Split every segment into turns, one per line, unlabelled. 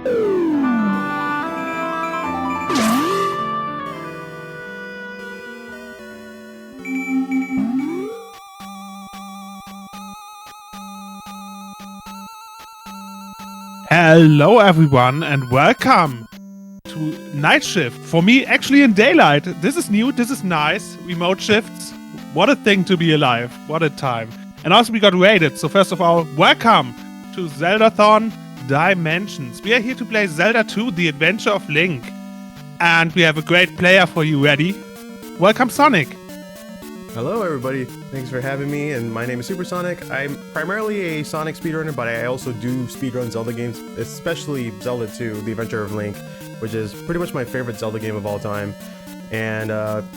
Hello everyone and welcome to Night Shift. For me, actually in daylight. This is new, this is nice. Remote shifts. What a thing to be alive. What a time. And also we got raided. So first of all, welcome to Zeldathon Dimensions. We are here to play Zelda 2, The Adventure of Link. And we have a great player for you ready. Welcome Sonic.
Hello everybody, thanks for having me, and my name is Supersonic. I'm primarily a Sonic speedrunner, but I also do speedrun Zelda games, especially Zelda 2, The Adventure of Link, which is pretty much my favorite Zelda game of all time. And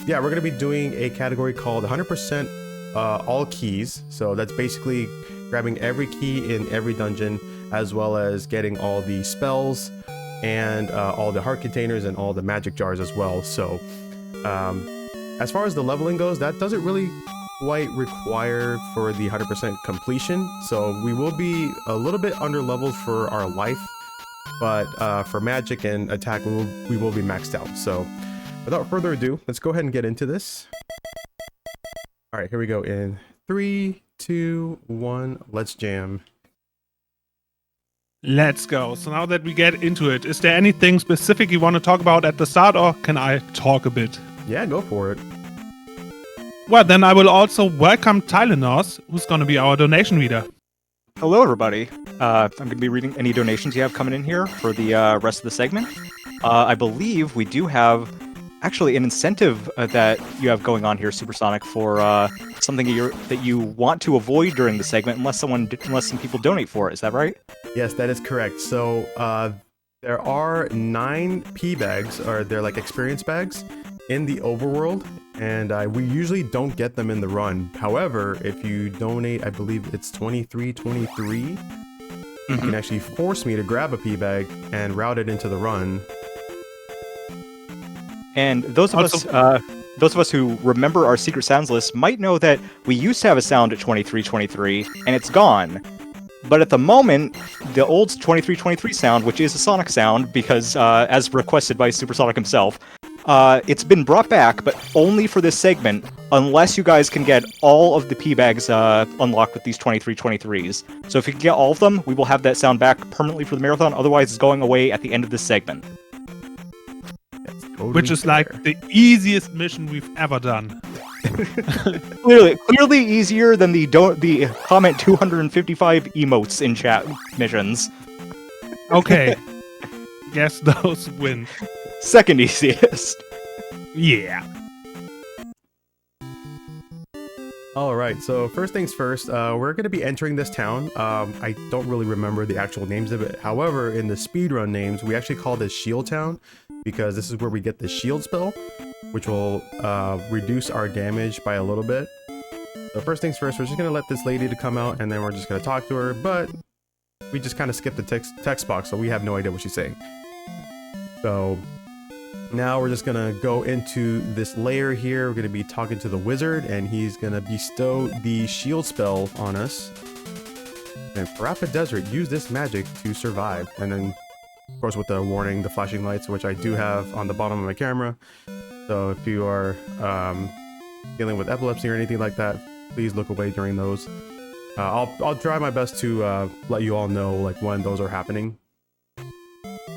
yeah, we're going to be doing a category called 100% all keys, so that's basically grabbing every key in every dungeon, as well as getting all the spells, and all the heart containers, and all the magic jars as well. So, as far as the leveling goes, that doesn't really quite require for the 100% completion, so we will be a little bit under leveled for our life, but for magic and attack we will be maxed out. So without further ado, let's go ahead and get into this. Alright, here we go in 3, 2, 1, let's jam.
Let's go. So now that we get into it, is there anything specific you want to talk about at the start, or can I talk a bit?
Yeah, go for it.
Well, then I will also welcome Tylenors, who's going to be our donation reader.
Hello, everybody. I'm going to be reading any donations you have coming in here for the rest of the segment. I believe we do have actually an incentive that you have going on here, Supersonic, for something that you want to avoid during the segment, unless some people donate for it. Is that right?
Yes, that is correct. So there are 9 P bags, or they're like experience bags, in the overworld, and we usually don't get them in the run. However, if you donate, I believe it's 2323, you can actually force me to grab a P bag and route it into the run.
And those of us who remember our secret sounds list might know that we used to have a sound at 2323, and it's gone. But at the moment, the old 2323 sound, which is a Sonic sound, because as requested by Supersonic himself, it's been brought back, but only for this segment, unless you guys can get all of the P-bags unlocked with these 2323s. So if you can get all of them, we will have that sound back permanently for the marathon, otherwise it's going away at the end of this segment.
Totally
Which is like the easiest mission we've ever done.
Clearly easier than the comment 255 emotes in chat missions.
Okay. Guess those win.
Second easiest.
Yeah.
Alright, so first things first, we're going to be entering this town. I don't really remember the actual names of it. However, in the speedrun names, we actually call this Shield Town, because this is where we get the shield spell, which will reduce our damage by a little bit. So first things first, we're just going to let this lady to come out, and then we're just going to talk to her, but we just kind of skipped the text box, so we have no idea what she's saying. So now we're just gonna go into this layer here. We're gonna be talking to the wizard, and he's gonna bestow the shield spell on us. And Parappa Desert, use this magic to survive. And then, of course, with the warning, the flashing lights, which I do have on the bottom of my camera. So if you are dealing with epilepsy or anything like that, please look away during those. I'll try my best to let you all know like when those are happening.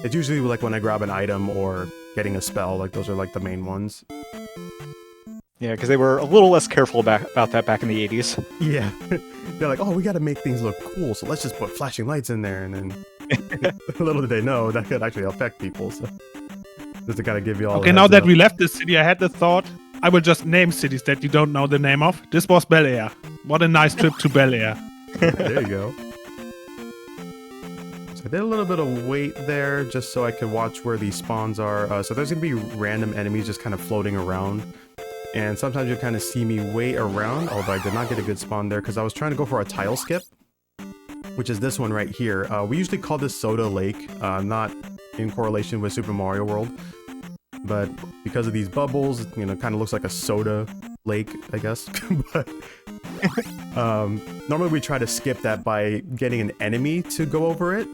It's usually like when I grab an item or getting a spell, like those are like the main ones.
Yeah, because they were a little less careful about that back in the 80s.
Yeah. They're like, oh, we gotta make things look cool, so let's just put flashing lights in there, and then little did they know that could actually affect people, so just to kind of give you all
Okay, now that we left this city, I had the thought, I will just name cities that you don't know the name of. This was Bel Air. What a nice trip to Bel Air.
There you go. So I did a little bit of wait there, just so I could watch where these spawns are. So there's going to be random enemies just kind of floating around. And sometimes you'll kind of see me wait around, although I did not get a good spawn there, because I was trying to go for a tile skip, which is this one right here. We usually call this Soda Lake, not in correlation with Super Mario World. But because of these bubbles, you know, it kind of looks like a soda lake, I guess. But normally we try to skip that by getting an enemy to go over it.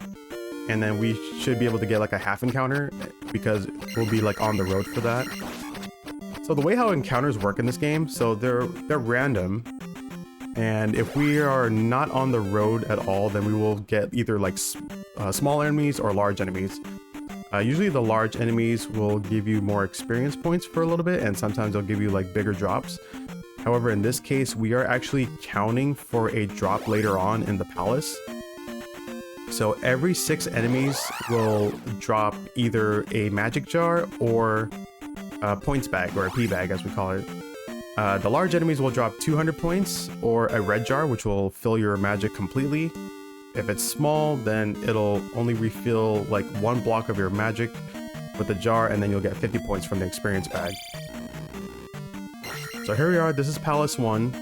and then we should be able to get like a half encounter because we'll be like on the road for that. So the way how encounters work in this game, so they're random, and if we are not on the road at all, then we will get either like small enemies or large enemies. Usually the large enemies will give you more experience points for a little bit, and sometimes they'll give you like bigger drops. However, in this case, we are actually counting for a drop later on in the palace. So every 6 enemies will drop either a magic jar or a points bag, or a P bag as we call it. The large enemies will drop 200 points or a red jar, which will fill your magic completely. If it's small, then it'll only refill like 1 block of your magic with the jar, and then you'll get 50 points from the experience bag. So here we are, this is Palace 1.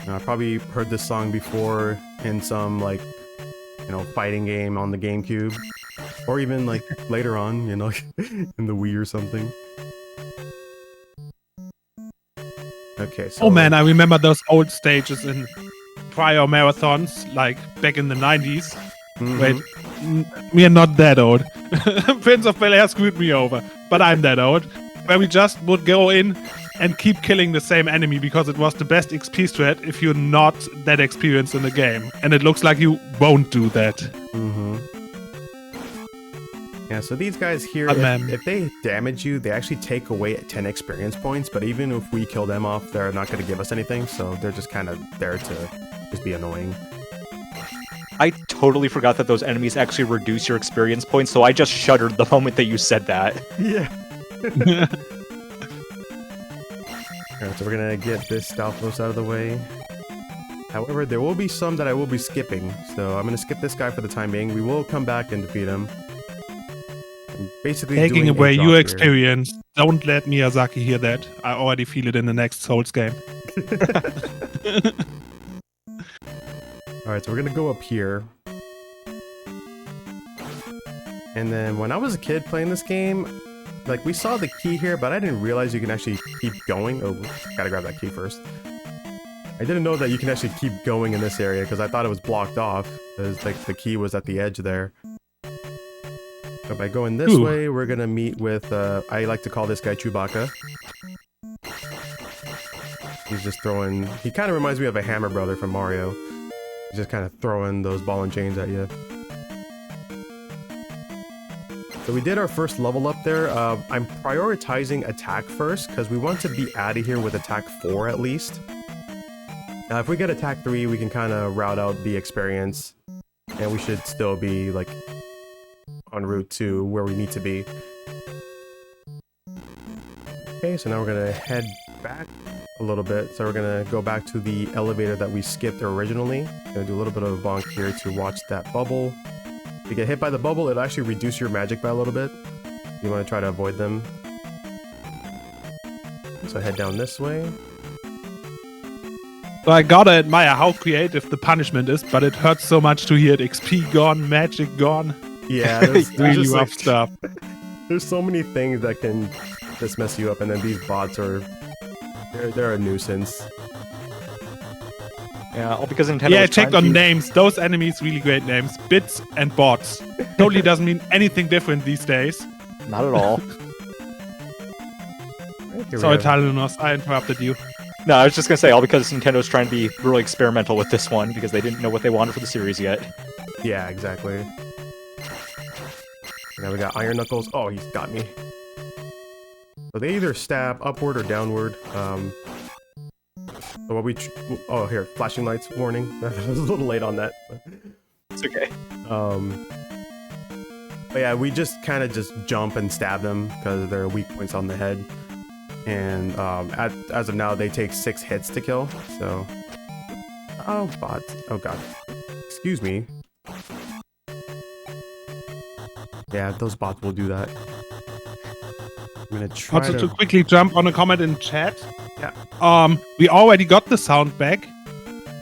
I probably heard this song before in some like, you know, fighting game on the GameCube. Or even like later on, you know, in the Wii or something. Okay, so...
Oh man, I remember those old stages in prior marathons, like back in the 90s. Wait, we are not that old. Prince of Bel-Air screwed me over, but I'm that old. Where we just would go in and keep killing the same enemy because it was the best XP strat if you're not that experienced in the game. And it looks like you won't do that.
Yeah, so these guys here, if they damage you, they actually take away 10 experience points, but even if we kill them off, they're not going to give us anything, so they're just kind of there to just be annoying.
I totally forgot that those enemies actually reduce your experience points, so I just shuddered the moment that you said that.
Yeah. Alright, so we're gonna get this Stalfos out of the way. However, there will be some that I will be skipping, so I'm gonna skip this guy for the time being. We will come back and defeat him. Basically
taking away your experience. Don't let Miyazaki hear that. I already feel it in the next Souls game.
Alright, so we're gonna go up here. And then when I was a kid playing this game, like we saw the key here, but I didn't realize you can actually keep going. Oh, gotta grab that key first. I didn't know that you can actually keep going in this area because I thought it was blocked off. Because like the key was at the edge there. So by going this way, we're gonna meet with, I like to call this guy Chewbacca. He's just throwing, he kind of reminds me of a Hammer Brother from Mario. He's just kind of throwing those ball and chains at you. So we did our first level up there. I'm prioritizing attack first because we want to be out of here with attack 4 at least. If we get attack 3, we can kind of route out the experience. And we should still be like en route to where we need to be. Okay, so now we're gonna head back a little bit. So we're gonna go back to the elevator that we skipped originally. Gonna do a little bit of a bonk here to watch that bubble. If you get hit by the bubble, it'll actually reduce your magic by a little bit. You want to try to avoid them. So head down this way.
So I gotta admire how creative the punishment is, but it hurts so much to hear it. XP gone, magic gone.
Yeah, there's
really rough stuff.
There's so many things that can just mess you up, and then these bots are they're a nuisance.
Yeah, all because Nintendo.
Yeah, I checked on names. Those enemies, really great names. Bits and bots. Totally doesn't mean anything different these days.
Not at all.
Sorry, Talanos, I interrupted you.
No, I was just gonna say, all because Nintendo's trying to be really experimental with this one because they didn't know what they wanted for the series yet.
Yeah, exactly. Now we got Iron Knuckles. Oh, he's got me. So they either stab upward or downward. So what we... oh, here. Flashing lights. Warning. I was a little late on that.
It's okay.
But yeah, we just kind of just jump and stab them because they're weak points on the head. And as of now, they take 6 hits to kill. So... oh, bot. Oh, God. Excuse me. Yeah, those bots will do that. I'm gonna try
also to quickly jump on a comment in chat.
Yeah.
We already got the sound back,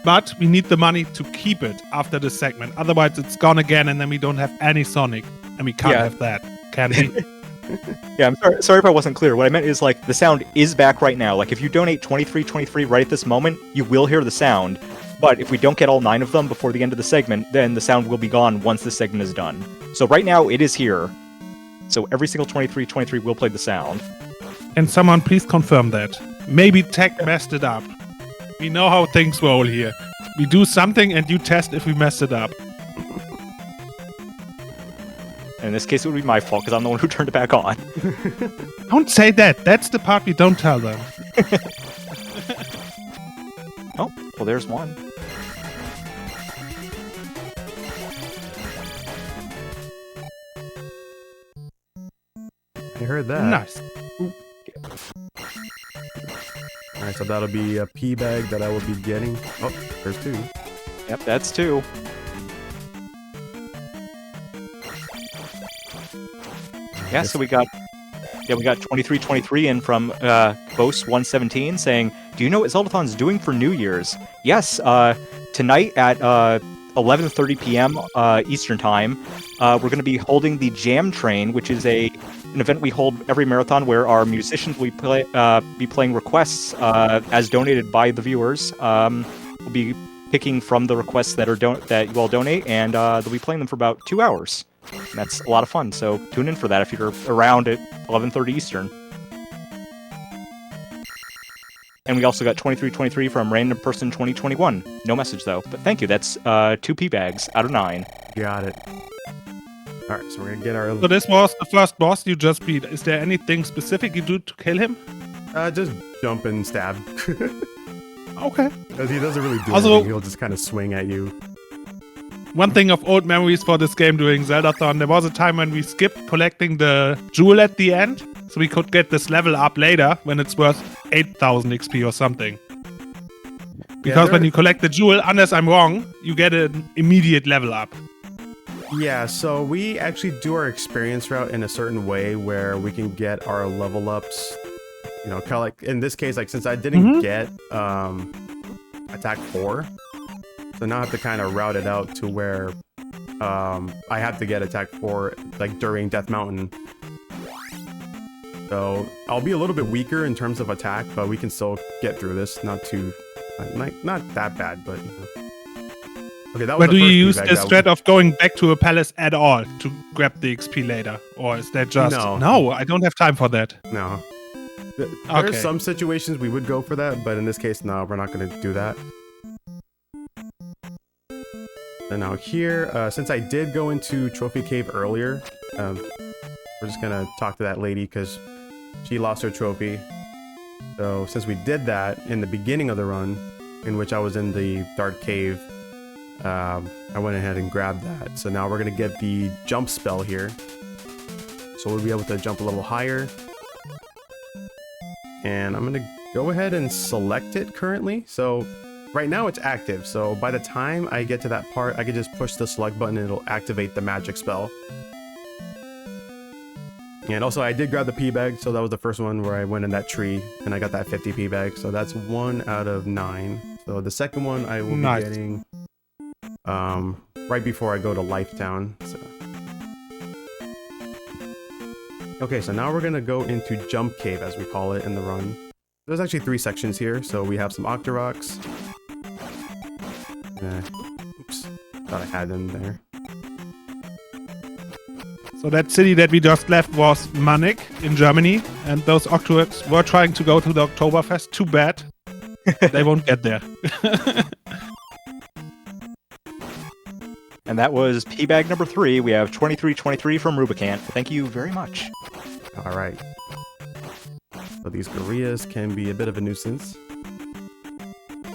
but we need the money to keep it after this segment. Otherwise, it's gone again, and then we don't have any Sonic, and we can't have that, can we?
Yeah, I'm sorry if I wasn't clear. What I meant is, like, the sound is back right now. Like, if you donate $23.23 right at this moment, you will hear the sound. But if we don't get all 9 of them before the end of the segment, then the sound will be gone once the segment is done. So right now, it is here. So every single 2323 will play the sound.
Can someone please confirm that? Maybe Tech messed it up. We know how things roll here. We do something and you test if we messed it up.
In this case, it would be my fault because I'm the one who turned it back on.
Don't say that. That's the part we don't tell them.
Oh, well, there's one.
I heard that.
Nice.
Alright, so that'll be a pea bag that I will be getting. Oh, there's 2.
Yep, that's 2. Yeah, so we got 2323 in from Bose117 saying, "Do you know what Zeldathon's doing for New Year's?" Yes, tonight at 11:30 p.m. Eastern Time, we're going to be holding the Jam Train, which is an event we hold every marathon where our musicians will be playing requests as donated by the viewers. We'll be picking from the requests that you all donate, and they'll be playing them for about 2 hours. And that's a lot of fun, so tune in for that if you're around at 11:30 Eastern. And we also got 2323 from Random Person 2021. No message though, but thank you. That's 2 pea bags out of 9.
Got it. Alright, so we're gonna get our...
So this was the first boss you just beat. Is there anything specific you do to kill him?
Just jump and stab.
Okay.
Because he doesn't really do
Also,
anything, he'll just kind of swing at you.
One thing of old memories for this game during Zeldathon, there was a time when we skipped collecting the jewel at the end, so we could get this level up later when it's worth 8,000 XP or something. Because when you collect the jewel, unless I'm wrong, you get an immediate level up.
Yeah, so we actually do our experience route in a certain way where we can get our level ups, you know, kind of like, in this case, like since I didn't get attack 4, so now I have to kind of route it out to where I have to get attack 4 like during Death Mountain. So I'll be a little bit weaker in terms of attack, but we can still get through this. Not too, not that bad, but you know. Okay, that was
But do you use the strat of going back to a palace at all to grab the XP later? Or is that just... No, I don't have time for that.
No. There's some situations we would go for that, but in this case, no, we're not going to do that. And now here, since I did go into Trophy Cave earlier, we're just going to talk to that lady because she lost her trophy. So since we did that in the beginning of the run, in which I was in the Dark Cave, I went ahead and grabbed that. So now we're going to get the jump spell here. So we'll be able to jump a little higher. And I'm going to go ahead and select it currently. So right now it's active. So by the time I get to that part, I can just push the select button and it'll activate the magic spell. And also I did grab the pea bag. So that was the first one where I went in that tree and I got that 50 pea bag. So that's 1 out of 9. So the second one I will be getting right before I go to Lifetown. So. Okay, so now we're gonna go into Jump Cave, as we call it in the run. There's actually 3 sections here, so we have some Octoroks. Oops, thought I had them there.
So that city that we just left was Munich in Germany, and those Octoroks were trying to go to the Oktoberfest. Too bad. They won't get there.
And that was pea bag number 3. We have 2323 from Rubicant. Thank you very much.
All right. So these gorillas can be a bit of a nuisance.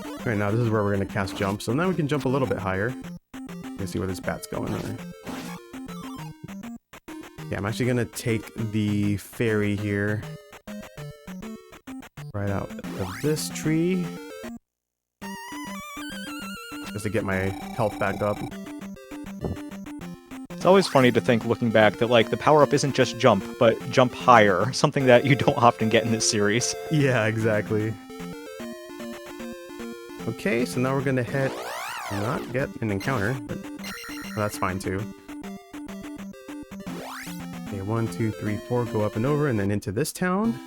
All right, now this is where we're going to cast jump. So now we can jump a little bit higher. Let's see where this bat's going there. Yeah, I'm actually going to take the fairy here. Right out of this tree. Just to get my health back up.
It's always funny to think, looking back, that like the power-up isn't just jump, but jump higher, something that you don't often get in this series.
Yeah, exactly. Okay, so now we're gonna not get an encounter, but that's fine too. Okay, 1, 2, 3, 4, go up and over, and then into this town.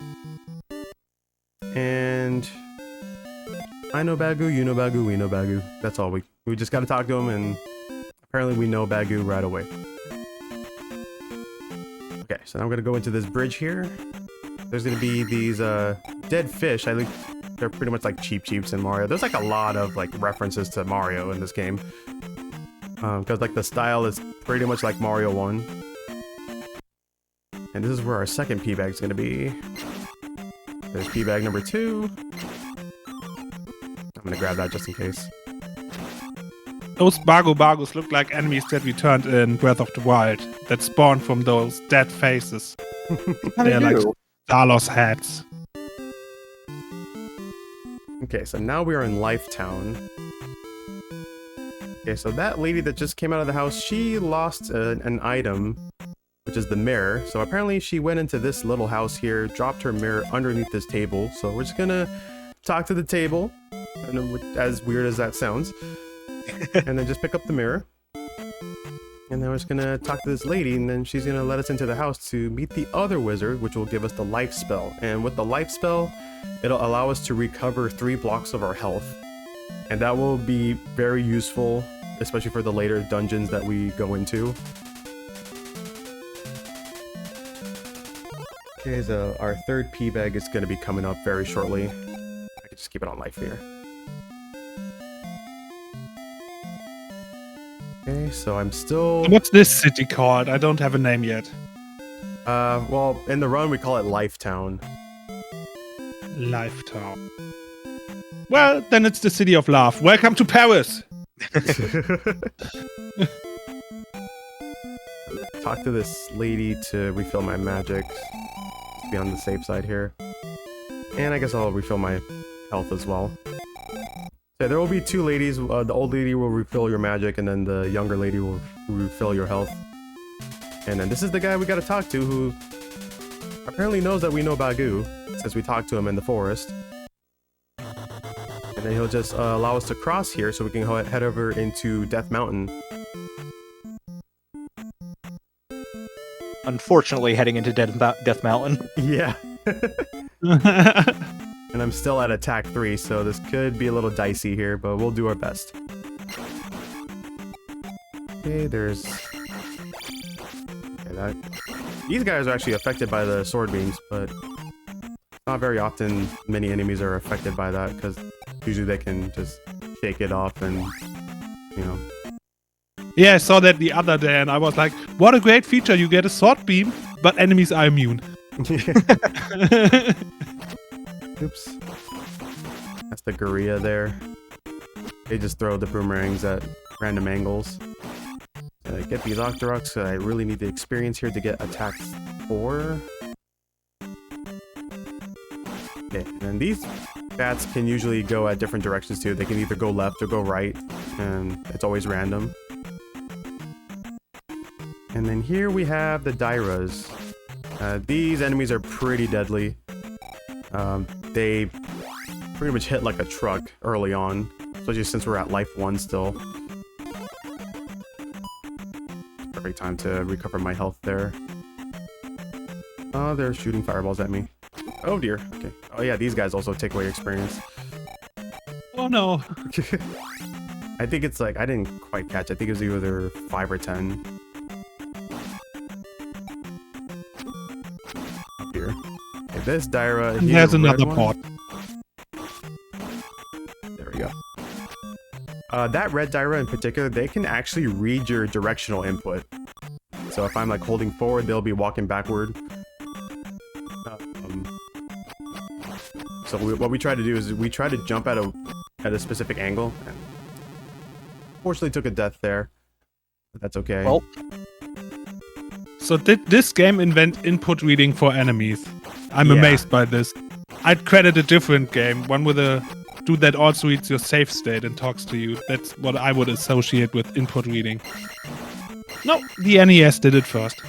And I know Bagu, you know Bagu, we know Bagu. That's all. We just gotta talk to him, and apparently we know Bagu right away. Okay, so now I'm gonna go into this bridge here. There's gonna be these dead fish. I think they're pretty much like Cheeps in Mario. There's like a lot of like references to Mario in this game. Because like the style is pretty much like Mario 1. And this is where our second P bag is gonna be. There's P bag number 2. I'm gonna grab that just in case.
Those Bagus look like enemies that we turned in Breath of the Wild that spawned from those dead faces. They're like Dalos heads.
Okay, so now we are in Life Town. Okay, so that lady that just came out of the house, she lost an item, which is the mirror. So apparently she went into this little house here, dropped her mirror underneath this table. So we're just gonna talk to the table, and as weird as that sounds, and then just pick up the mirror. And then we're just gonna talk to this lady, and then she's gonna let us into the house to meet the other wizard, which will give us the life spell. And with the life spell, it'll allow us to recover 3 blocks of our health. And that will be very useful, especially for the later dungeons that we go into. Okay, so our third P bag is gonna be coming up very shortly. I can just keep it on life here. Okay, so I'm still...
What's this city called? I don't have a name yet.
Well, in the run we call it Life Town.
Life Town. Well, then it's the city of love. Welcome to Paris!
Talk to this lady to refill my magic. Just be on the safe side here. And I guess I'll refill my health as well. So there will be 2 ladies. The old lady will refill your magic, and then the younger lady will refill your health. And then this is the guy we gotta talk to, who apparently knows that we know Bagu, since we talked to him in the forest. And then he'll just allow us to cross here, so we can head over into Death Mountain.
Unfortunately, heading into Death Mountain.
Yeah. And I'm still at attack 3, so this could be a little dicey here, but we'll do our best. Okay, there's... Okay, these guys are actually affected by the sword beams, but not very often many enemies are affected by that, because usually they can just shake it off and, you know...
Yeah, I saw that the other day, and I was like, what a great feature, you get a sword beam, but enemies are immune.
Oops. That's the Gorilla there. They just throw the boomerangs at random angles. Get these Octoroks, so I really need the experience here to get attack 4. Okay, and then these bats can usually go at different directions too. They can either go left or go right, and it's always random. And then here we have the Dairas. These enemies are pretty deadly. They pretty much hit like a truck early on, especially since we're at life 1 still. Perfect time to recover my health there. Oh, they're shooting fireballs at me. Oh dear. Okay. Oh yeah, these guys also take away your experience.
Oh no.
I think it's like, I didn't quite catch. I think it was either 5 or 10. Up here. Okay, this Daira.
And there's another pot.
There we go. That red Daira in particular, they can actually read your directional input. So if I'm like holding forward, they'll be walking backward. So what we try to do is we try to jump at a specific angle. And fortunately took a death there, but that's okay.
Well,
so did this game invent input reading for enemies? I'm amazed by this. I'd credit a different game, one with a dude that also reads your save state and talks to you. That's what I would associate with input reading. No, the NES did it first.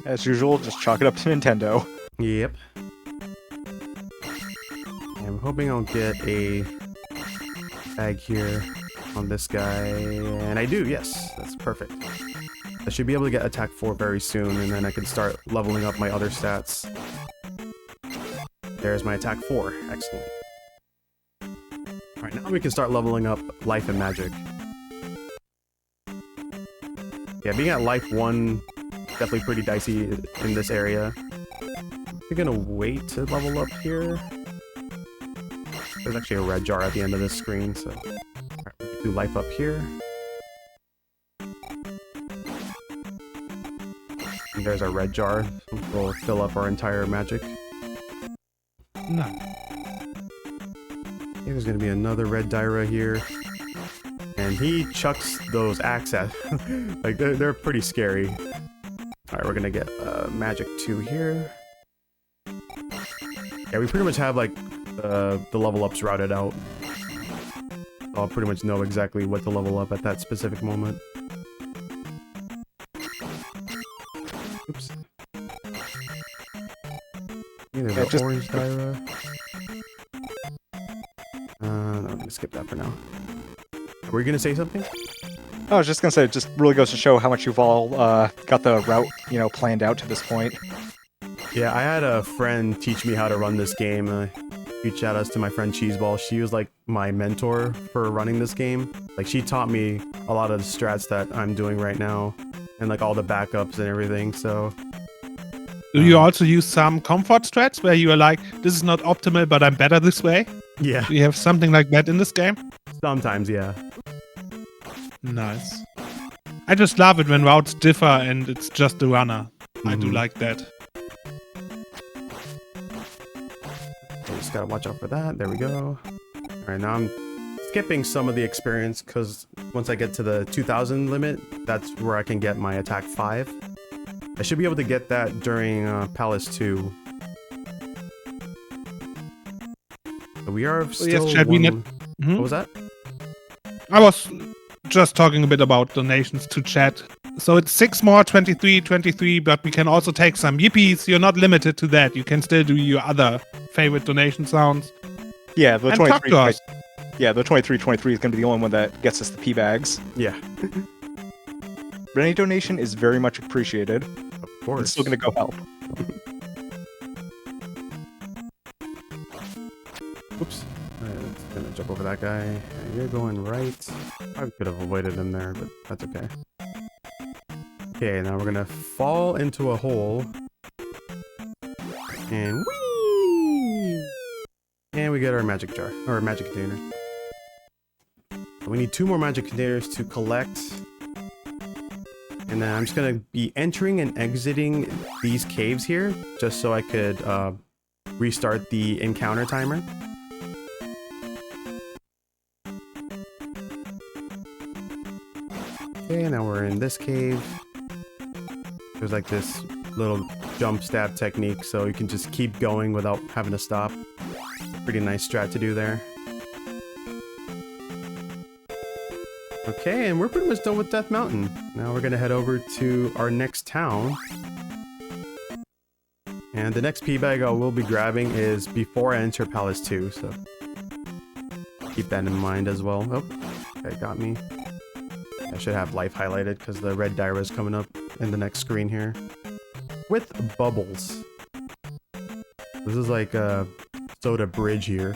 As usual, just chalk it up to Nintendo.
Yep. I'm hoping I'll get a bag here on this guy, and I do, yes, that's perfect. I should be able to get attack 4 very soon, and then I can start leveling up my other stats. There's my attack 4. Excellent. Alright, now we can start leveling up life and magic. Yeah, being at life 1, definitely pretty dicey in this area. We're gonna wait to level up here. There's actually a red jar at the end of this screen, so... Alright, we can do life up here. And there's our red jar. We'll fill up our entire magic.
No.
Okay, there's gonna be another red Dyra here. And he chucks those axes. Like, they're pretty scary. Alright, we're gonna get magic 2 here. Yeah, we pretty much have, like, the level ups routed out. I'll pretty much know exactly what to level up at that specific moment. Oops. There's an orange Dyra. No, I'm gonna skip that for now. Were you gonna say something?
I was just gonna say, it just really goes to show how much you've all got the route, planned out to this point.
Yeah, I had a friend teach me how to run this game. Huge shout outs to my friend Cheeseball. She was like my mentor for running this game. Like, she taught me a lot of the strats that I'm doing right now, and like all the backups and everything. So,
Do you also use some comfort strats where you are like, this is not optimal, but I'm better this way?
yeah,
Do you have something like that in this game?
sometimes, yeah.
Nice. I just love it when routes differ and it's just the runner. I do
Mhm.
like that.
I just gotta watch out for that. There we go. Alright, now I'm skipping some of the experience because once I get to the 2000 limit, that's where I can get my attack 5. I should be able to get that during Palace 2. So we are still
Chad, we
one...
Mhm.
What was that?
I was just talking a bit about donations to chat. So it's 6 more, 23, but we can also take some yippies. You're not limited to that. You can still do your other favorite donation sounds.
Yeah, the
And talk to us.
Yeah, the 2323 is gonna be the only one that gets us the P bags.
Yeah,
But any donation is very much appreciated.
of course.
It's still gonna go help.
Oops. Just gonna jump over that guy. You're going right. I could have avoided him there, but that's okay. Okay, now we're gonna fall into a hole. And whee! And we get our magic jar, or magic container. We need 2 more magic containers to collect. And then I'm just gonna be entering and exiting these caves here, just so I could restart the encounter timer. Okay, now we're in this cave. There's like this little jump stab technique, so you can just keep going without having to stop. Pretty nice strat to do there. Okay, and we're pretty much done with Death Mountain. Now we're gonna head over to our next town. And the next P-bag I will be grabbing is before I enter Palace 2, so keep that in mind as well. Oh, okay, got me. I should have life highlighted because the red Dyra is coming up in the next screen here. With bubbles. This is like a soda bridge here.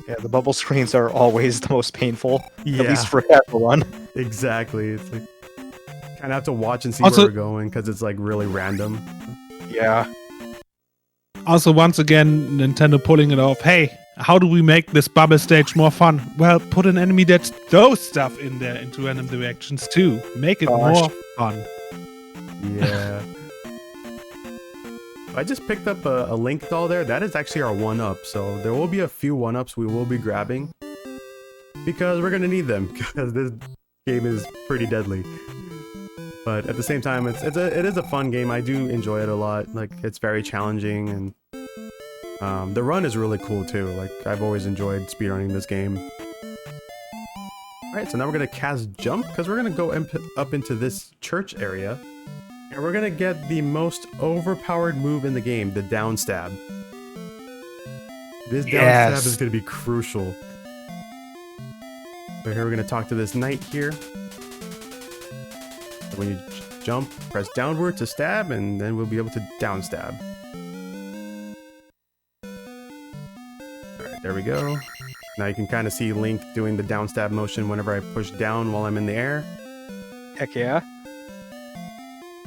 Yeah, the bubble screens are always the most painful.
Yeah,
At least for everyone.
exactly. It's like kind of have to watch and see
Also-
where we're going because it's like really random.
Yeah.
Also, once again, Nintendo pulling it off. Hey, how do we make this bubble stage more fun? Well, put an enemy that throws stuff in there into random directions too. Make it
Gosh.
more fun.
Yeah. I just picked up a link doll there. That is actually our 1-up. So there will be a few 1-ups we will be grabbing. Because we're going to need them. Because this game is pretty deadly. But at the same time, it is a fun game. I do enjoy it a lot. Like, it's very challenging. And the run is really cool too. Like, I've always enjoyed speedrunning this game. Alright, so now we're going to cast jump. Because we're going to go up into this church area. And we're gonna get the most overpowered move in the game, the down stab. This down
Yes.
stab is gonna be crucial. So here we're gonna talk to this knight here. So when you jump, press downward to stab, and then we'll be able to down stab. we go. Now you can kind of see Link doing the down stab motion whenever I push down while I'm in the air.
Heck yeah.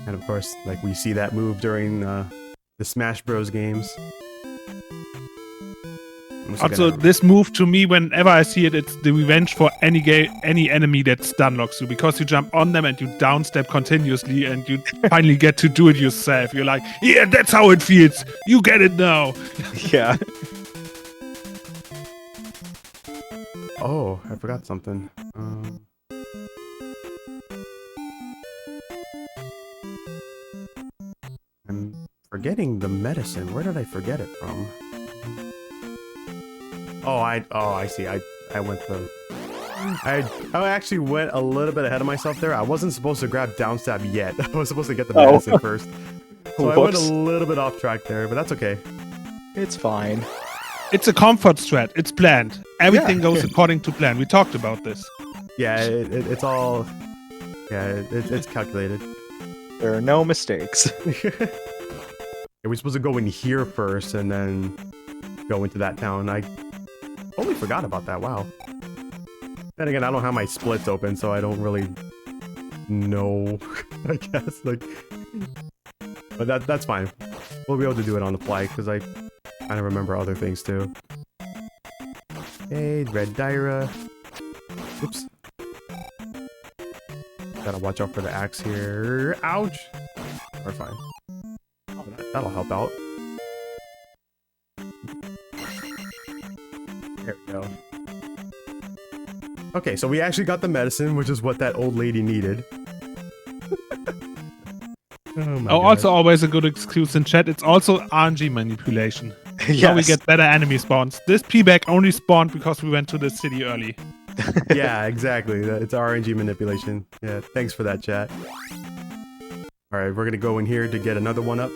And of course, like we see that move during the Smash Bros. Games.
Also, this move to me, whenever I see it, it's the revenge for any enemy that stun locks you, because you jump on them and you down step continuously, and you finally get to do it yourself. You're like, yeah, that's how it feels. You get it now.
Yeah.
Oh, I forgot something. I'm forgetting the medicine. Where did I forget it from? Oh, I see. I went the... I actually went a little bit ahead of myself there. I wasn't supposed to grab down stab yet. I was supposed to get the medicine first. So I went a little bit off track there, but that's okay.
It's fine.
It's a comfort strat. It's planned. Everything goes according to plan. We talked about this.
Yeah, it's all... Yeah, it's calculated.
There are no mistakes.
We're supposed to go in here first and then go into that town. I totally forgot about that. Wow. Then again, I don't have my splits open, so I don't really know. I guess but that's fine. We'll be able to do it on the fly because I kind of remember other things too. Hey, Red Dyra. Oops. Gotta watch out for the axe here. Ouch. We're fine. Oh, that'll help out. There we go. Okay, so we actually got the medicine, which is what that old lady needed.
Also always a good excuse in chat. It's also RNG manipulation.
Yes.
Now we get better enemy spawns. This P-Bag only spawned because we went to the city early.
Yeah, exactly. It's RNG manipulation. Yeah, thanks for that, chat. Alright, we're gonna go in here to get another one up.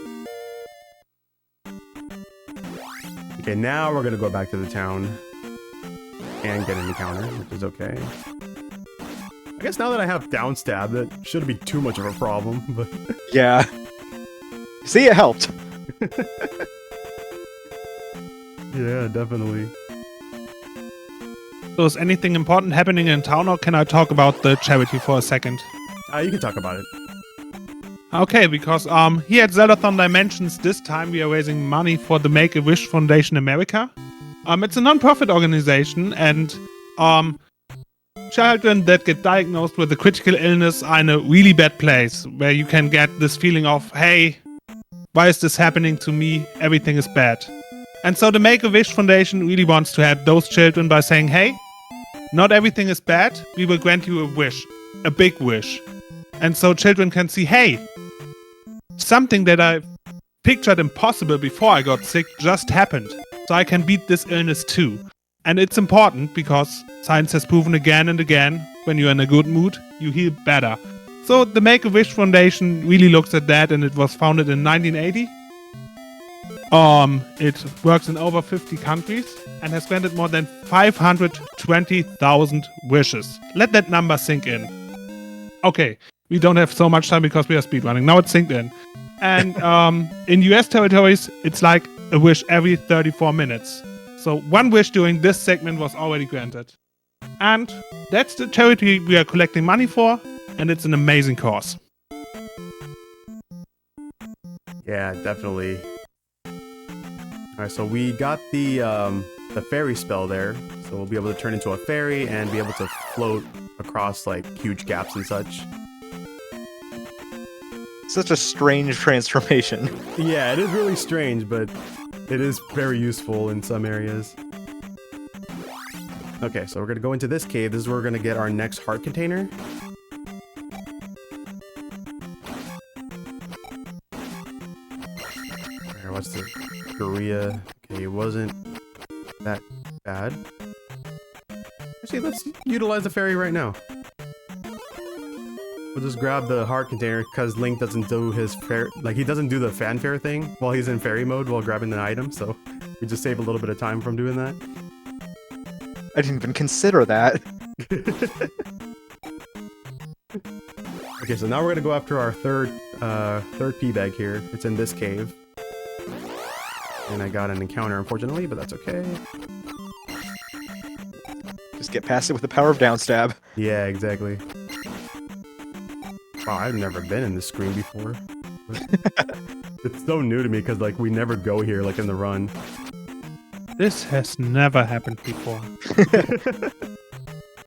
Okay, now we're gonna go back to the town and get an encounter, which is okay. I guess now that I have down stab, that shouldn't be too much of a problem, but...
Yeah. See, it helped.
Yeah, definitely.
So is anything important happening in town, or can I talk about the charity for a second?
You can talk about it.
Okay, because here at Zeldathon Dimensions, this time we are raising money for the Make-A-Wish Foundation America. It's a non-profit organization, and children that get diagnosed with a critical illness are in a really bad place, where you can get this feeling of, hey, why is this happening to me? Everything is bad. And so the Make-A-Wish Foundation really wants to help those children by saying, hey, not everything is bad. We will grant you a wish, a big wish. And so children can see, hey, something that I pictured impossible before I got sick just happened. So I can beat this illness too. And it's important because science has proven again and again, when you're in a good mood, you heal better. So the Make-A-Wish Foundation really looks at that, and it was founded in 1980. It works in over 50 countries and has granted more than 520,000 wishes. Let that number sink in. Okay, we don't have so much time because we are speedrunning. Now it's synced in. And in US territories, it's like a wish every 34 minutes. So one wish during this segment was already granted. And that's the charity we are collecting money for, and it's an amazing cause.
Yeah, definitely. Alright, so we got the fairy spell there, so we'll be able to turn into a fairy and be able to float across like huge gaps and such.
Such a strange transformation.
Yeah, it is really strange, but it is very useful in some areas. Okay, so we're gonna go into this cave. This is where we're gonna get our next heart container. Alright, what's the Korea? Okay, it wasn't that bad. Actually, let's utilize the fairy right now. We'll just grab the heart container because Link doesn't do his he doesn't do the fanfare thing while he's in fairy mode while grabbing an item, so we just save a little bit of time from doing that.
I didn't even consider that.
Okay, so now we're gonna go after our third P-bag here. It's in this cave. And I got an encounter, unfortunately, but that's okay.
get past it with the power of down stab.
Yeah, exactly. Wow, I've never been in this screen before. It's so new to me because like we never go here like in the run.
This has never happened before.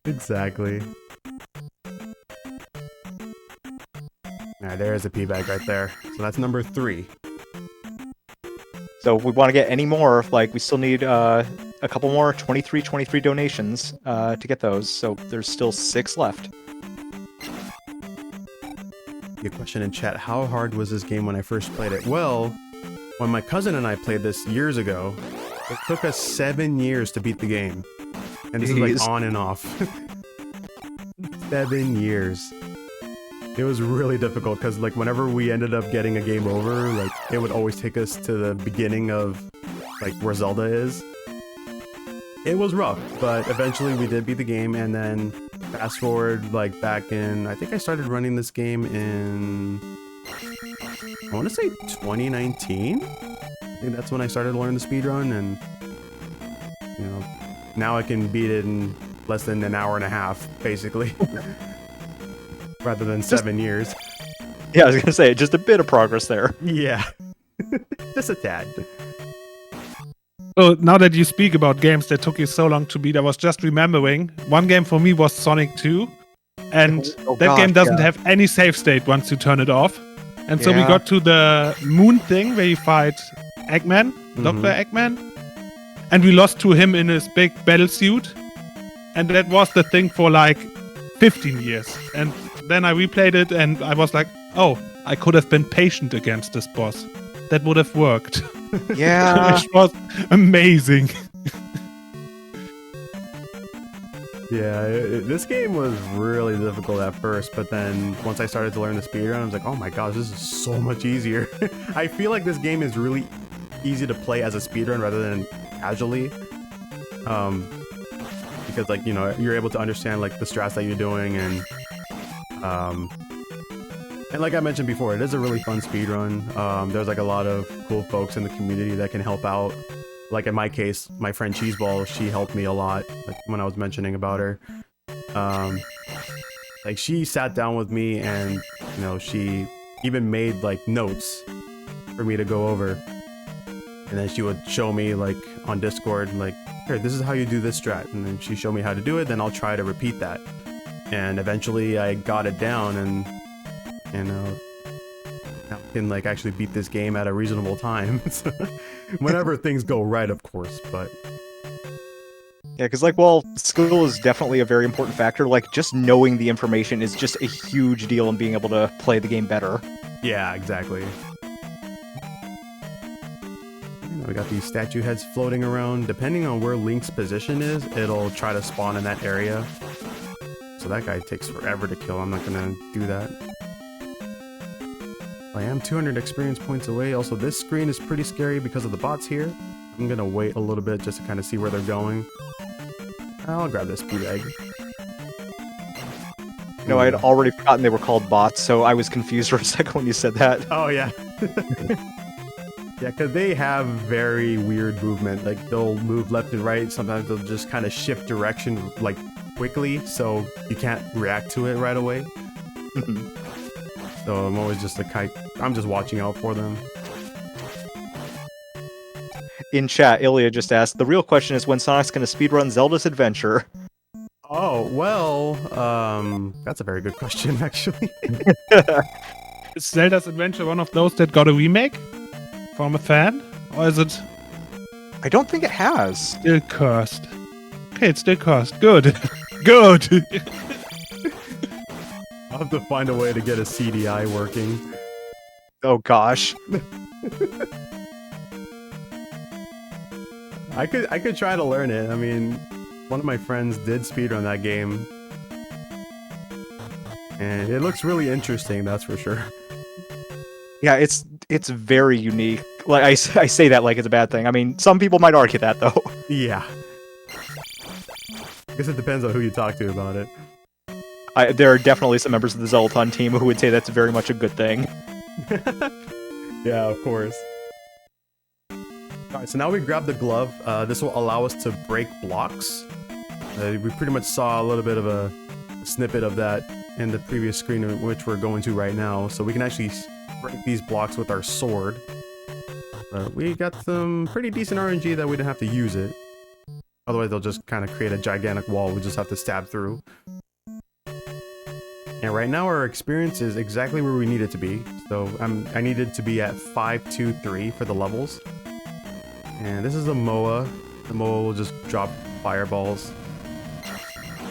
Exactly. Alright, there's a P bag right there. So that's number 3.
So if we want to get any more, like we still need a couple more 23 donations to get those. So there's still 6 left.
A question in chat, how hard was this game when I first played it? Well, when my cousin and I played this years ago, it took us 7 years to beat the game. And this is like on and off. 7 years. It was really difficult because like whenever we ended up getting a game over, like it would always take us to the beginning of like where Zelda is. It was rough, but eventually we did beat the game, and then fast forward like back in, I think I started running this game in, I want to say 2019. I think that's when I started learning the speedrun, and you know, now I can beat it in less than an hour and a half, basically. Rather than 7 years.
Yeah, I was gonna say, just a bit of progress there.
Yeah. Just a tad.
So now that you speak about games that took you so long to beat, I was just remembering one game for me was Sonic 2, and that game doesn't have any save state once you turn it off. And so we got to the moon thing where you fight Eggman, Dr. Eggman, and we lost to him in his big battle suit, and that was the thing for like 15 years. And then I replayed it and I was like, oh, I could have been patient against this boss. That would have worked.
Yeah.
Which was amazing.
Yeah, this game was really difficult at first, but then once I started to learn the speedrun, I was like, oh my gosh, this is so much easier. I feel like this game is really easy to play as a speedrun rather than casually. Because like, you know, you're able to understand like the strats that you're doing, and like I mentioned before, it is a really fun speedrun. There's like a lot of cool folks in the community that can help out. Like in my case, my friend Cheeseball, she helped me a lot, like when I was mentioning about her. Like she sat down with me and, you know, she even made like notes for me to go over. And then she would show me like on Discord, like, here, this is how you do this strat. And then she showed me how to do it, then I'll try to repeat that. And eventually I got it down, and now I can like actually beat this game at a reasonable time. Whenever things go right, of course, but
yeah, because like, well, skill is definitely a very important factor. Like, just knowing the information is just a huge deal in being able to play the game better.
Yeah, exactly. We got these statue heads floating around. Depending on where Link's position is, it'll try to spawn in that area. So that guy takes forever to kill. I'm not gonna do that. I am 200 experience points away. Also, this screen is pretty scary because of the bots here. I'm gonna wait a little bit just to kind of see where they're going. I'll grab this P bag.
No, I had already forgotten they were called bots, so I was confused for a second when you said that.
Oh, yeah. Yeah, because they have very weird movement. Like, they'll move left and right. Sometimes they'll just kind of shift direction, like, quickly, so you can't react to it right away. So I'm always just I'm just watching out for them.
In chat, Ilya just asked, the real question is when Sonic's going to speedrun Zelda's Adventure.
Oh, well, that's a very good question, actually.
Is Zelda's Adventure one of those that got a remake from a fan? Or is it
I don't think it has.
still cursed? Okay, it's still cursed. Good. Good.
I'll have to find a way to get a CDI working.
Oh gosh.
I could try to learn it. I mean, one of my friends did speedrun that game, and it looks really interesting, that's for sure.
Yeah, it's very unique. Like I say that like it's a bad thing. I mean, some people might argue that though.
Yeah. I guess it depends on who you talk to about it.
There are definitely some members of the Zeldathon team who would say that's very much a good thing.
Yeah, of course. Alright, so now we grab the glove. This will allow us to break blocks. We pretty much saw a little bit of a snippet of that in the previous screen, which we're going to right now. So we can actually break these blocks with our sword. We got some pretty decent RNG that we didn't have to use it. Otherwise, they'll just kind of create a gigantic wall we just have to stab through. And right now, our experience is exactly where we need it to be. So I needed to be at 523 for the levels. And this is a Moa. The Moa will just drop fireballs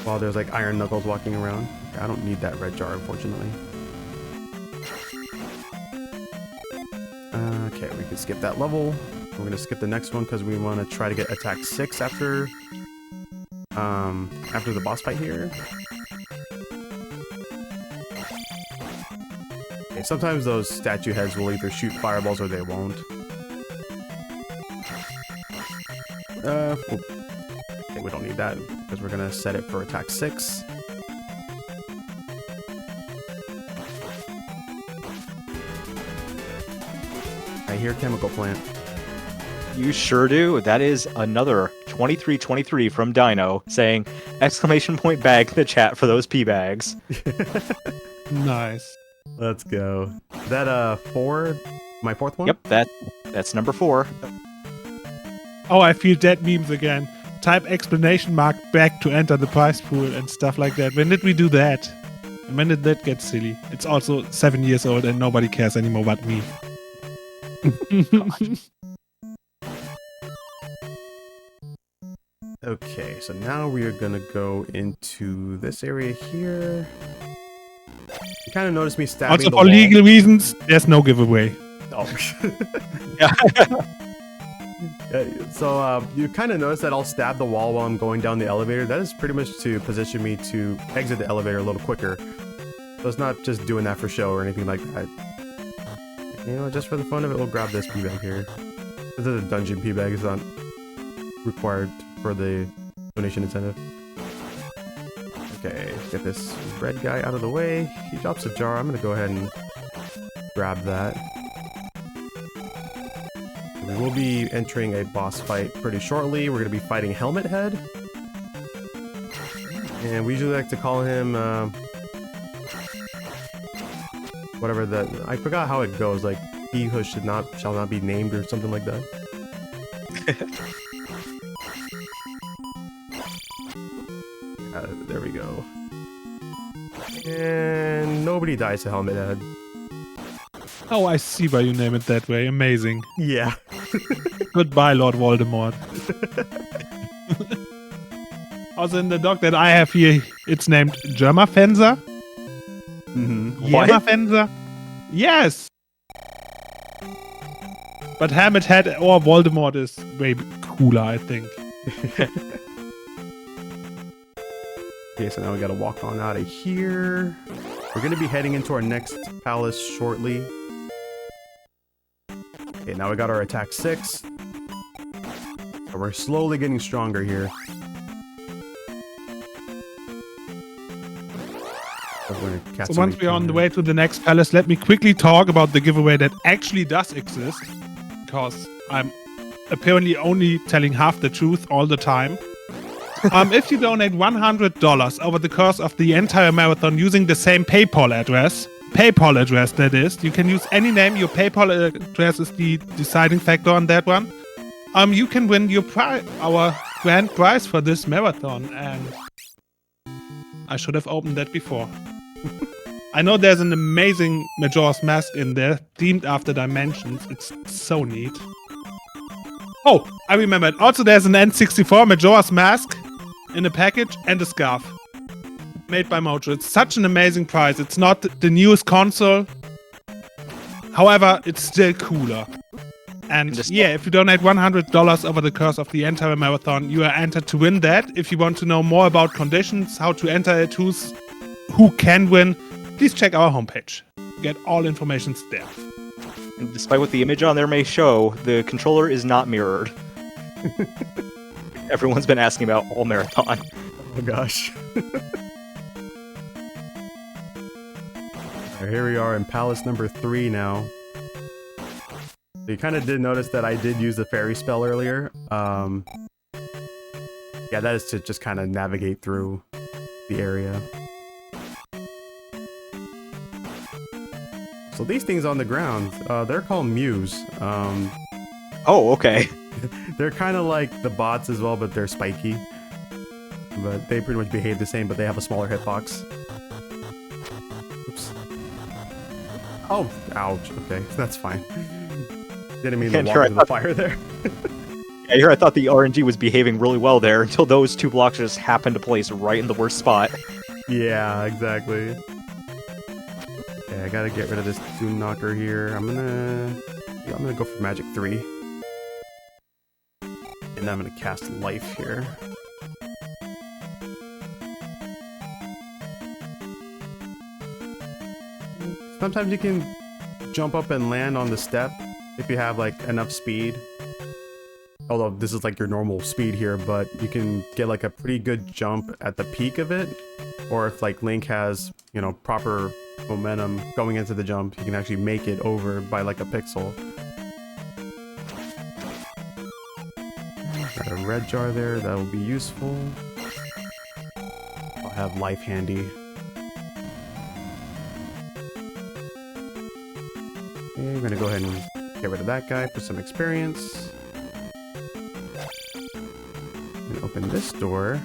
while there's like iron knuckles walking around. I don't need that red jar, unfortunately. Okay, we can skip that level. We're gonna skip the next one because we want to try to get attack 6 after the boss fight here. Okay, sometimes those statue heads will either shoot fireballs or they won't. Okay, we don't need that because we're gonna set it for attack 6. I hear chemical plant.
You sure do. That is another 2323 from Dino saying, exclamation point bag in the chat for those pee bags.
Nice.
Let's go. Is that 4? My 4th one?
Yep, that's number 4.
Oh, I feel dead memes again. Type exclamation mark back to enter the prize pool and stuff like that. When did we do that? And when did that get silly? It's also 7 years old and nobody cares anymore but me.
Okay, so now we are gonna go into this area here. You kind of noticed me stabbing
Also,
the
for
wall.
legal reasons, there's no giveaway.
Oh. So you kind of notice that I'll stab the wall while I'm going down the elevator. That is pretty much to position me to exit the elevator a little quicker. So it's not just doing that for show or anything like that. You know, just for the fun of it, we'll grab this pea bag here. This is a dungeon pea bag. It's not required for the donation incentive. Okay, get this red guy out of the way. He drops a jar. I'm gonna go ahead and grab that. We will be entering a boss fight pretty shortly. We're gonna be fighting Helmet Head. And we usually like to call him whatever the, I forgot how it goes, like he who shall not be named or something like that. There we go. And nobody dies to Helmet Head.
Oh, I see why you name it that way. Amazing.
Yeah.
Goodbye, Lord Voldemort. Also, in the dog that I have here, it's named Germafenser.
What?
Germafenser? Yes! But Helmet Head or Voldemort is way cooler, I think.
Okay, so now we gotta walk on out of here. We're gonna be heading into our next palace shortly. Okay, now we got our attack 6. So we're slowly getting stronger here.
So once we're on the way to the next palace, let me quickly talk about the giveaway that actually does exist. Because I'm apparently only telling half the truth all the time. If you donate $100 over the course of the entire marathon using the same PayPal address that is, you can use any name. Your PayPal address is the deciding factor on that one. You can win our grand prize for this marathon, and I should have opened that before. I know there's an amazing Majora's Mask in there, themed after Dimensions. It's so neat. Oh, I remembered. Also, there's an N64 Majora's Mask in a package and a scarf. Made by Mojo. It's such an amazing prize. It's not the newest console. However, it's still cooler. And yeah, if you donate $100 over the course of the entire marathon, you are entered to win that. If you want to know more about conditions, how to enter it, who can win, please check our homepage. Get all information there.
And despite what the image on there may show, the controller is not mirrored. Everyone's been asking about all marathon.
Oh gosh. Right, here we are in palace number 3 now. So you kind of did notice that I did use the fairy spell earlier. Yeah, Yeah, that is to just kind of navigate through the area. So these things on the ground, they're called Mews.
Oh, okay.
They're kind of like the bots as well, but they're spiky. But they pretty much behave the same, but they have a smaller hitbox. Oops. Oh, ouch. Okay, that's fine. Didn't mean to walk into the fire there.
Yeah, here I thought the RNG was behaving really well there until those 2 blocks just happened to place right in the worst spot.
Yeah, exactly. Okay, I gotta get rid of this Doom Knocker here. I'm gonna go for Magic 3. And I'm gonna cast Life here. Sometimes you can jump up and land on the step if you have like enough speed. Although this is like your normal speed here, but you can get like a pretty good jump at the peak of it. Or if like Link has, you know, proper momentum going into the jump, you can actually make it over by like a pixel. Got a red jar there, that will be useful. I'll have life handy. Okay, we're gonna go ahead and get rid of that guy for some experience. And open this door.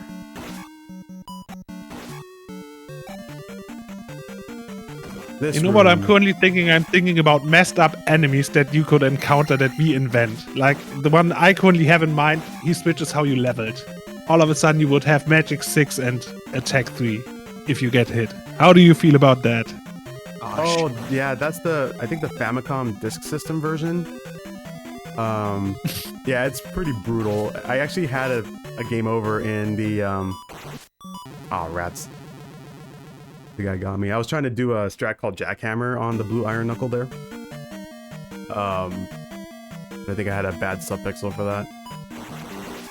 You know what I'm currently thinking? I'm thinking about messed up enemies that you could encounter that we invent. Like the one I currently have in mind, he switches how you leveled. All of a sudden you would have magic 6 and attack 3 if you get hit. How do you feel about that?
Oh, yeah, that's I think the Famicom Disk System version. Yeah, it's pretty brutal. I actually had a game over in the, oh, rats. The guy got me. I was trying to do a strat called Jackhammer on the blue iron knuckle there. I think I had a bad subpixel for that.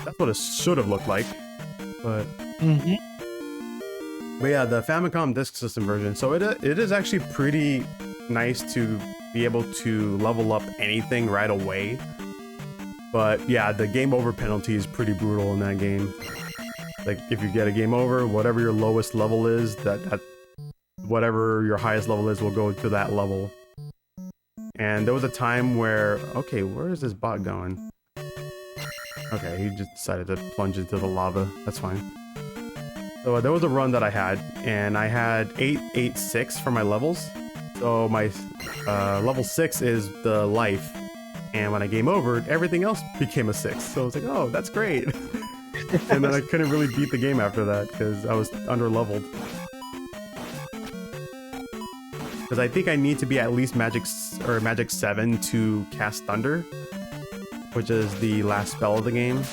That's what it should have looked like. But but yeah, the Famicom Disk System version. So it is actually pretty nice to be able to level up anything right away. But yeah, the game over penalty is pretty brutal in that game. Like if you get a game over, whatever your lowest level is, that whatever your highest level is will go to that level. And there was a time where, okay, where is this bot going? Okay, he just decided to plunge into the lava. That's fine. So there was a run that I had, and I had 886 for my levels. So my level 6 is the life. And when I game over, everything else became a 6. So I was like, oh, that's great. And then I couldn't really beat the game after that because I was under-leveled. Because I think I need to be at least Magic 7 to cast Thunder, which is the last spell of the game.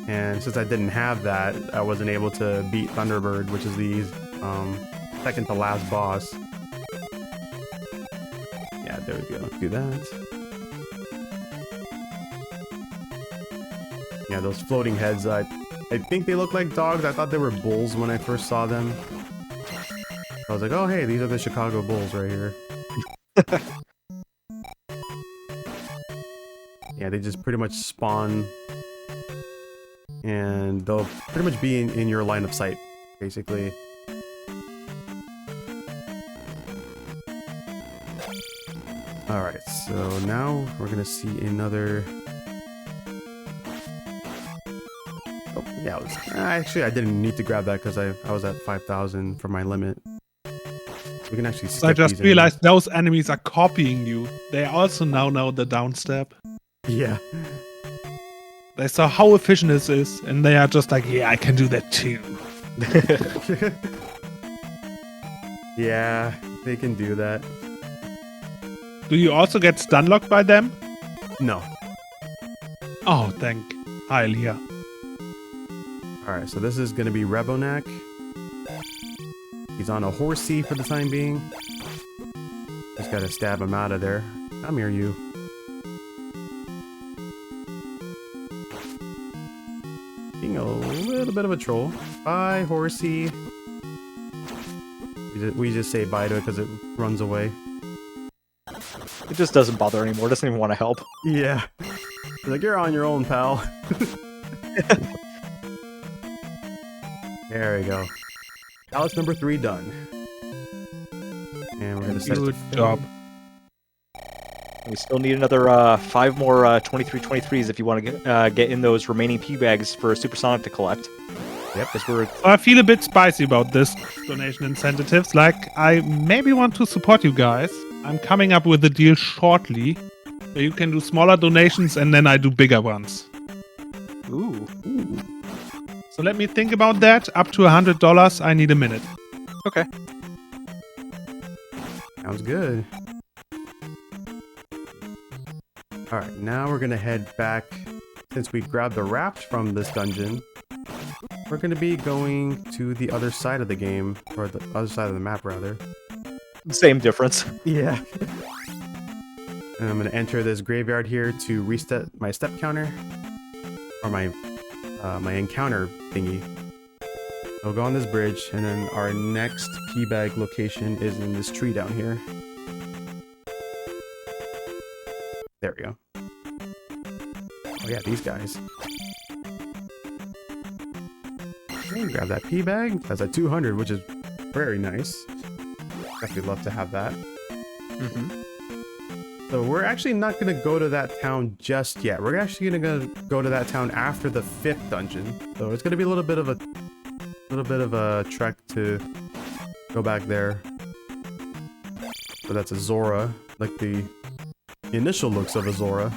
And since I didn't have that, I wasn't able to beat Thunderbird, which is the second to last boss. Yeah, there we go. Do that. Yeah, those floating heads, I think they look like dogs. I thought they were bulls when I first saw them. I was like, oh hey, these are the Chicago Bulls right here. Yeah, they just pretty much spawn. And they'll pretty much be in your line of sight, basically. Alright, so now we're gonna see another... Oh, yeah, actually I didn't need to grab that because I was at 5,000 for my limit. We can actually skip
I just
these
realized those enemies are copying you. They also now know the downstep.
Yeah.
They saw how efficient this is, and they are just like, yeah, I can do that too.
Yeah, they can do that.
Do you also get stun locked by them?
No.
Oh, thank Hylia.
Alright, so this is gonna be Rebonak. He's on a horsey for the time being. Just gotta stab him out of there. Come here, you. Being a little bit of a troll. Bye, horsey. We just say bye to it because it runs away.
It just doesn't bother anymore. It doesn't even want to help.
Yeah. Like, you're on your own, pal. There we go. Palace number 3 done. And we're gonna set it to
Good
film.
job.
We still need another 5 more 2323s if you want to get in those remaining P bags for Supersonic to collect.
Yep.
Because we're
I feel a bit spicy about this donation incentives. Like, I maybe want to support you guys. I'm coming up with a deal shortly where you can do smaller donations and then I do bigger ones.
ooh.
So let me think about that. Up to $100, I need a minute.
Okay.
Sounds good. Alright, now we're gonna head back. Since we grabbed the raft from this dungeon, we're gonna be going to the other side of the game, or the other side of the map, rather.
Same difference.
Yeah. And I'm gonna enter this graveyard here to reset my step counter, or my encounter thingy. I'll go on this bridge, and then our next key bag location is in this tree down here. There we go. Oh yeah, these guys. Okay, grab that pea bag. That's a 200, which is very nice. Definitely love to have that.
Mm-hmm.
So we're actually not gonna go to that town just yet. We're actually gonna go to that town after the 5th dungeon. So it's gonna be a little bit of a trek to go back there. So that's a Zora, like the initial looks of a Zora.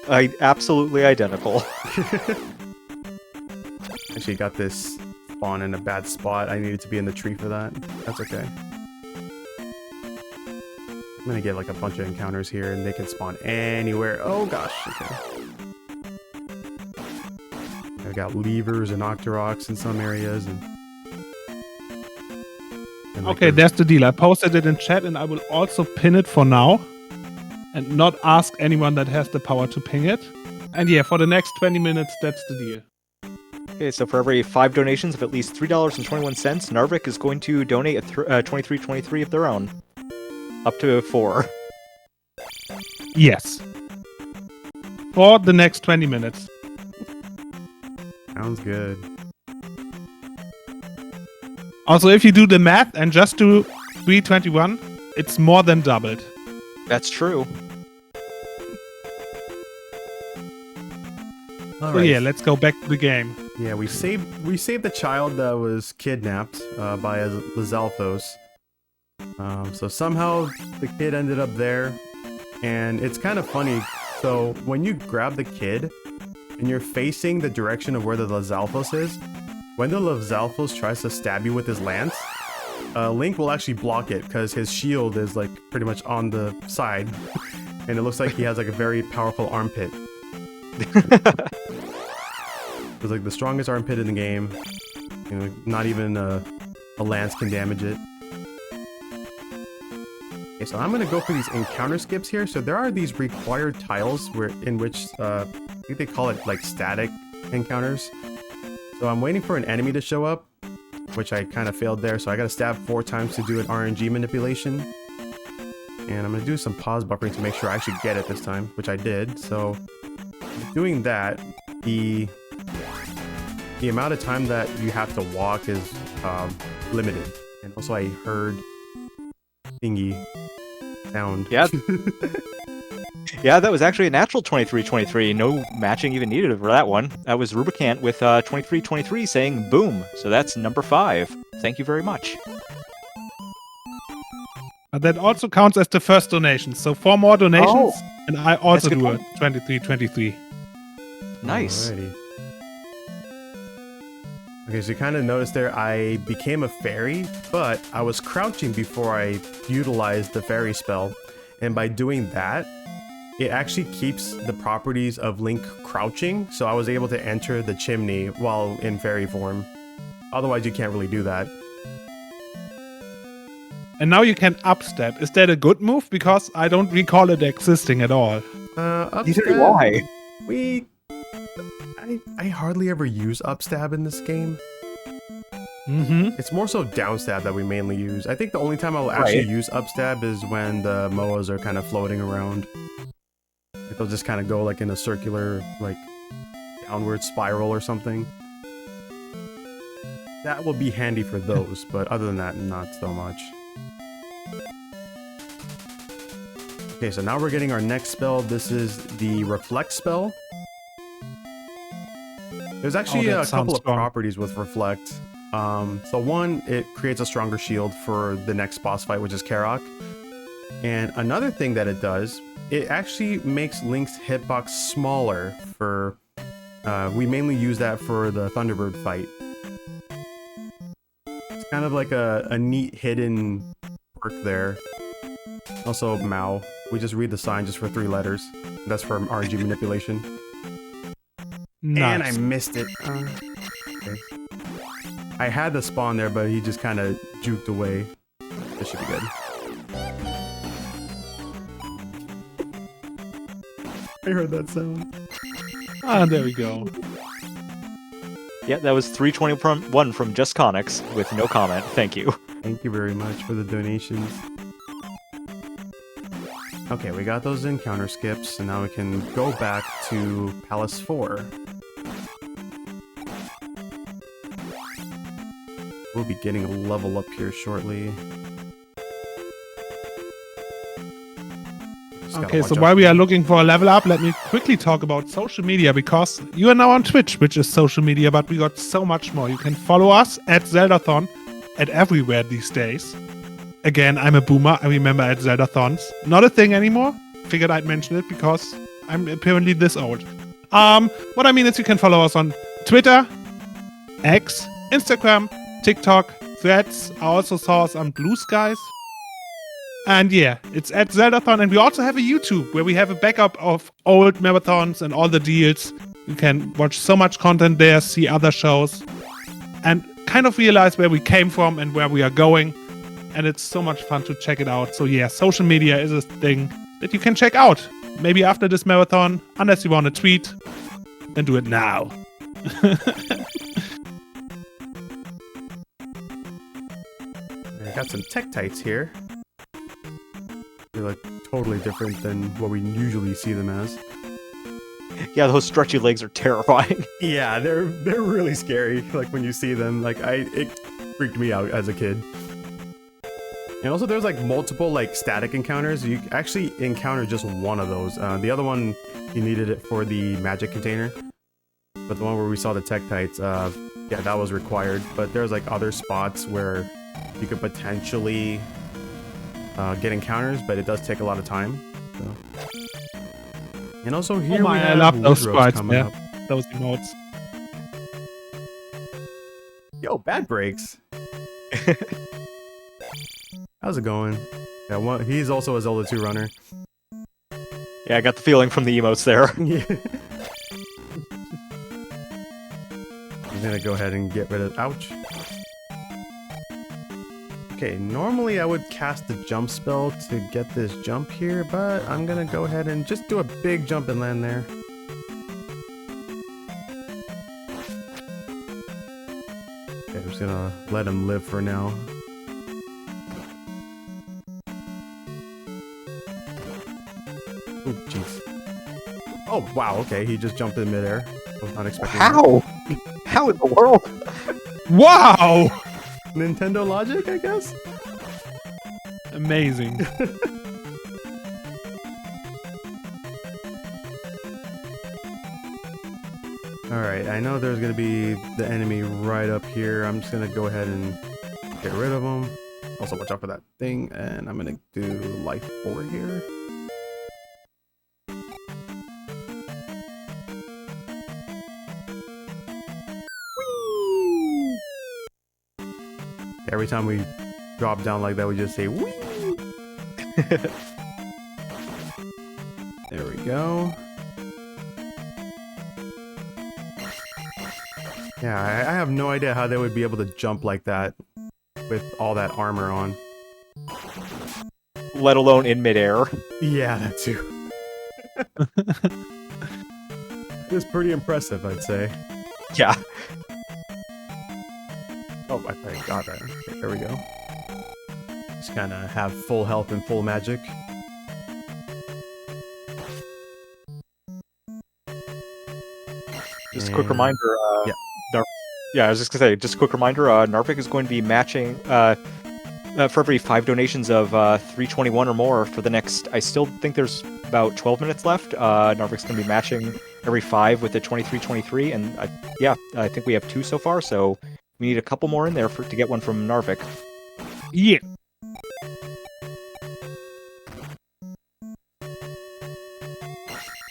Absolutely identical.
Actually got this spawn in a bad spot. I needed to be in the tree for that. That's okay. I'm gonna get like a bunch of encounters here and they can spawn anywhere. Oh gosh, okay. I've got levers and Octoroks in some areas and like
Okay, there's the deal. I posted it in chat and I will also pin it for now. And not ask anyone that has the power to ping it. And yeah, for the next 20 minutes, that's the deal.
Okay, so for every 5 donations of at least $3.21, Narvik is going to donate a 2323 of their own. Up to 4.
Yes. For the next 20 minutes.
Sounds good.
Also, if you do the math and just do 321, it's more than doubled.
That's true.
So yeah, let's go back to the game.
Yeah, we saved the child that was kidnapped by Zeldathon. So somehow the kid ended up there, and it's kind of funny. So when you grab the kid and you're facing the direction of where the Zeldathon is, when the Zeldathon tries to stab you with his lance, Link will actually block it because his shield is like pretty much on the side, and it looks like he has like a very powerful armpit. It's like the strongest armpit in the game. You know, not even a lance can damage it. Okay, so I'm gonna go for these encounter skips here. So there are these required tiles in which I think they call it like static encounters. So I'm waiting for an enemy to show up, which I kind of failed there. So I gotta stab 4 times to do an RNG manipulation. And I'm gonna do some pause buffering to make sure I actually get it this time, which I did. So doing that, the amount of time that you have to walk is limited. And also I heard thingy sound.
Yeah. Yeah, that was actually a natural 2323. No matching even needed for that one. That was Rubicant with 2323 saying boom. So that's number 5. Thank you very much.
But that also counts as the first donation. So 4 more donations, and I also
That's a
do
good
a 2323.
Nice.
Alrighty. Okay, so you kind of noticed there I became a fairy, but I was crouching before I utilized the fairy spell. And by doing that, it actually keeps the properties of Link crouching, so I was able to enter the chimney while in fairy form. Otherwise, you can't really do that.
And now you can upstep. Is that a good move? Because I don't recall it existing at all.
Neither do
Upstab,
I.
I hardly ever use upstab in this game.
Mm-hmm.
It's more so downstab that we mainly use. I think the only time I'll actually use upstab is when the MOAs are kind of floating around. They'll just kind of go like in a circular, like, downward spiral or something. That will be handy for those, but other than that, not so much. Okay, so now we're getting our next spell. This is the Reflect spell. There's actually a couple of properties with Reflect. So one, it creates a stronger shield for the next boss fight, which is Karok. And another thing that it does, it actually makes Link's hitbox smaller for... we mainly use that for the Thunderbird fight. It's kind of like a neat hidden perk there. Also, Mao. We just read the sign just for 3 letters. That's for RNG manipulation. Nice. And I missed it. Okay. I had the spawn there, but he just kind of juked away. This should be good. I heard that sound.
Ah, there we go.
Yeah, that was 321 from Just Conics with no comment. Thank you.
Thank you very much for the donations. Okay, we got those encounter skips, and now we can go back to Palace 4. We'll be getting a level up here shortly.
Okay, so while we are looking for a level up, let me quickly talk about social media, because you are now on Twitch, which is social media, but we got so much more. You can follow us at Zeldathon at everywhere these days. Again, I'm a boomer. I remember at Zeldathons. Not a thing anymore. Figured I'd mention it because I'm apparently this old. What I mean is you can follow us on Twitter, X, Instagram, TikTok, Threads. I also saw us on Blue Skies. And yeah, it's at Zeldathon. And we also have a YouTube where we have a backup of old marathons and all the deals. You can watch so much content there, see other shows, and kind of realize where we came from and where we are going. And it's so much fun to check it out. So yeah, social media is a thing that you can check out. Maybe after this marathon, unless you want to tweet, then do it now.
I got some Tektites here. They're like totally different than what we usually see them as.
Yeah, those stretchy legs are terrifying.
Yeah, they're really scary. Like when you see them, like it freaked me out as a kid. And also there's like multiple like static encounters. You actually encounter just one of those. The other one, you needed it for the magic container. But the one where we saw the Tektites, yeah, that was required. But there's like other spots where you could potentially get encounters, but it does take a lot of time. So. And also here we have
I love those
sprites,
coming up. Those emotes.
Yo, Bad Breaks. How's it going? Yeah, well, he's also a Zelda 2 runner.
Yeah, I got the feeling from the emotes there.
Yeah. I'm gonna go ahead and get rid of... Ouch. Okay, normally I would cast the jump spell to get this jump here, but I'm gonna go ahead and just do a big jump and land there. Okay, I'm just gonna let him live for now. Oh, jeez. Oh, wow, okay, he just jumped in midair. I was not expecting that.
How? How in the world?
Wow!
Nintendo logic, I guess?
Amazing.
Alright, I know there's gonna be the enemy right up here. I'm just gonna go ahead and get rid of him. Also, watch out for that thing, and I'm gonna do life 4 here. Whee! Every time we drop down like that, we just say whee! There we go. Yeah, I have no idea how they would be able to jump like that with all that armor on.
Let alone in midair.
Yeah, that too. It's pretty impressive, I'd say.
Yeah.
Oh, I got that. Okay, there we go. Just kind of have full health and full magic.
Just a quick reminder,
yeah.
Yeah, I was just gonna say, just a quick reminder, Narvik is going to be matching for every 5 donations of 321 or more for the next, I still think there's about 12 minutes left. Narvik's going to be matching every 5 with the 2323, and I think we have 2 so far, so we need a couple more in there to get one from Narvik.
Yeah.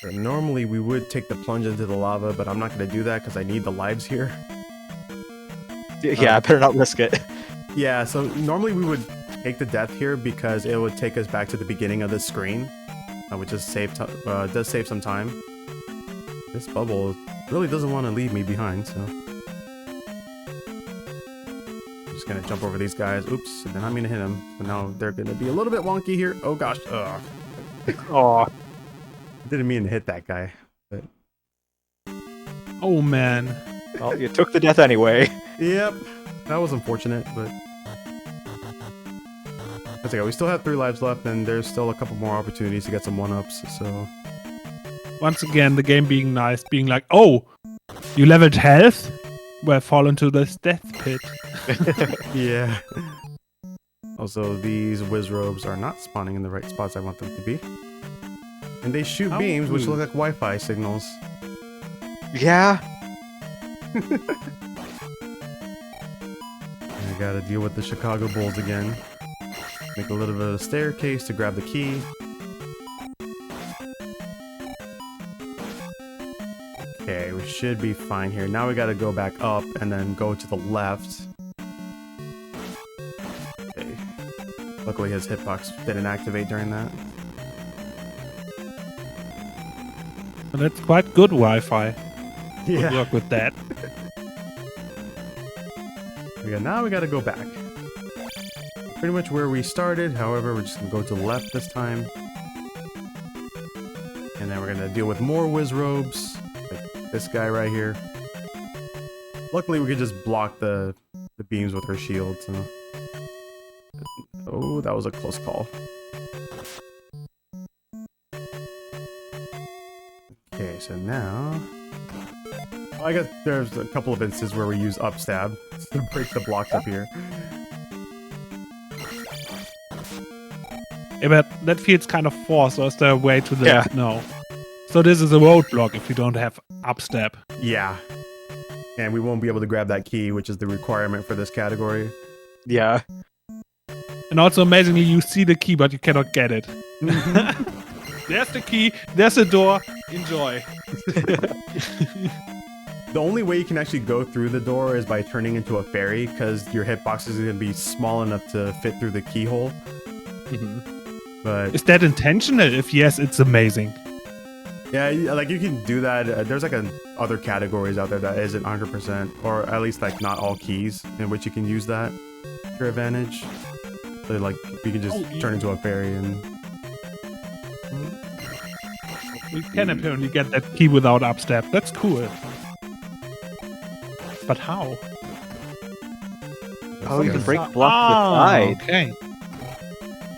And normally we would take the plunge into the lava, but I'm not going to do that because I need the lives here.
Yeah, I better not risk it.
Yeah, so normally we would take the death here because it would take us back to the beginning of the screen, which does save some time. This bubble really doesn't want to leave me behind, so I'm just gonna jump over these guys. Oops, and then I'm gonna hit them. But now they're gonna be a little bit wonky here. Oh gosh,
Oh,
didn't mean to hit that guy. But
Oh man.
well, you took the death anyway.
yep, that was unfortunate, but that's okay. We still have 3 lives left, and there's still a couple more opportunities to get some 1-ups. So
Once again, the game being nice, being like, oh, you leveled health? Well, fall into this death pit.
yeah. Also, these whiz robes are not spawning in the right spots I want them to be. And they shoot
How
beams, which
rude.
look like Wi-Fi signals.
Yeah.
I gotta deal with the Chicago Bulls again. Make a little bit of a staircase to grab the key. Okay, we should be fine here. Now we gotta go back up and then go to the left. Okay. Luckily his hitbox didn't activate during that.
And that's quite good Wi-Fi. Good
Yeah.
work with that.
Now we gotta go back. Pretty much where we started, however, we're just gonna go to the left this time. And then we're gonna deal with more whiz robes, like this guy right here. Luckily, we could just block the beams with our shield. So. Oh, that was a close call. Okay, so now... I guess there's a couple of instances where we use up stab to break the blocks up here.
Yeah, but that feels kind of forced, or is there a way to the...
Yeah.
No. So this is a roadblock if you don't have upstep.
Yeah. And we won't be able to grab that key, which is the requirement for this category.
Yeah.
And also, amazingly, you see the key, but you cannot get it. There's the key, there's the door, enjoy.
The only way you can actually go through the door is by turning into a fairy, because your hitbox is going to be small enough to fit through the keyhole. But
Is that intentional? If yes, it's amazing.
yeah, like you can do that. There's like other categories out there that isn't 100%, or at least like not all keys in which you can use that to your advantage. So like you can just turn into a fairy and...
We can apparently get that key without upstep. That's cool. But how?
Oh, you can break blocks with side.
Okay.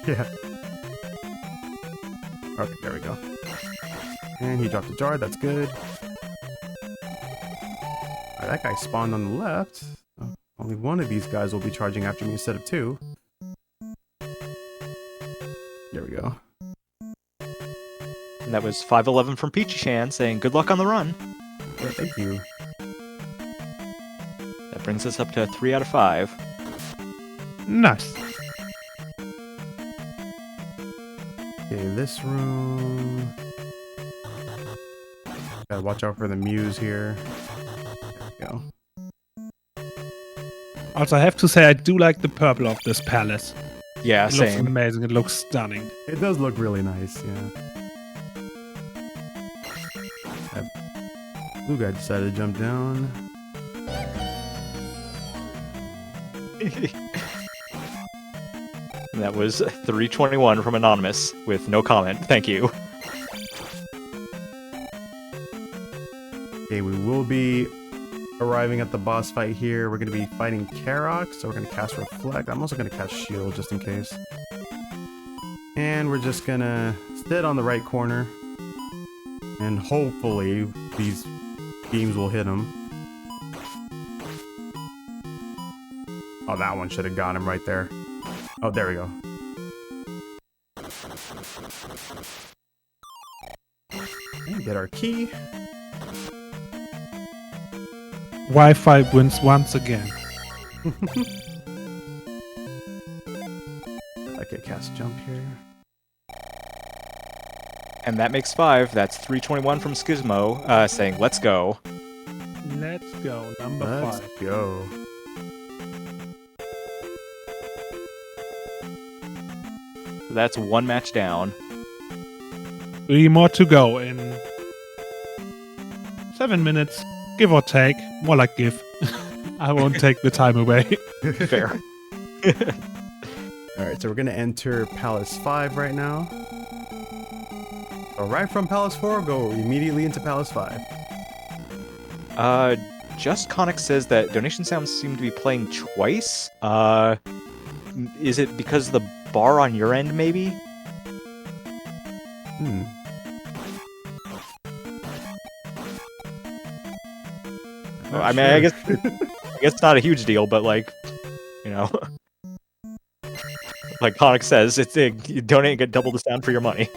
Yeah. Okay, there we go. And he dropped a jar, that's good. Alright, that guy spawned on the left. Oh, only one of these guys will be charging after me instead of 2. There we go.
And that was 511 from Peachy Chan saying, good luck on the run.
Yeah, thank you.
That brings us up to 3 out of 5.
Nice.
Okay, this room... Gotta watch out for the muse here. There we go.
Also, I have to say, I do like the purple of this palace.
Yeah,
It looks
same.
amazing. It looks stunning.
It does look really nice, yeah. That blue guy decided to jump down.
And that was 321 from Anonymous with no comment. Thank you.
Okay, we will be arriving at the boss fight here. We're going to be fighting Karok, so we're going to cast Reflect. I'm also going to cast Shield just in case. And we're just going to sit on the right corner. And hopefully these beams will hit him. Oh, that one should have got him right there. Oh, there we go. And get our key.
Wi-Fi wins once again.
Okay, cast jump here.
And that makes 5. That's 321 from Skizmo saying, let's go.
Let's go, number
Let's
5.
go.
That's 1 match down.
3 more to go in 7 minutes, give or take. More like give. I won't take the time away.
Fair.
Alright, so we're gonna enter Palace 5 right now. So right from Palace 4, go immediately into Palace 5.
Just Conic says that donation sounds seem to be playing twice. Is it because of the bar on your end, maybe? Well, I mean, I guess it's not a huge deal, but like, you know, like Conic says, you donate and get double the sound for your money.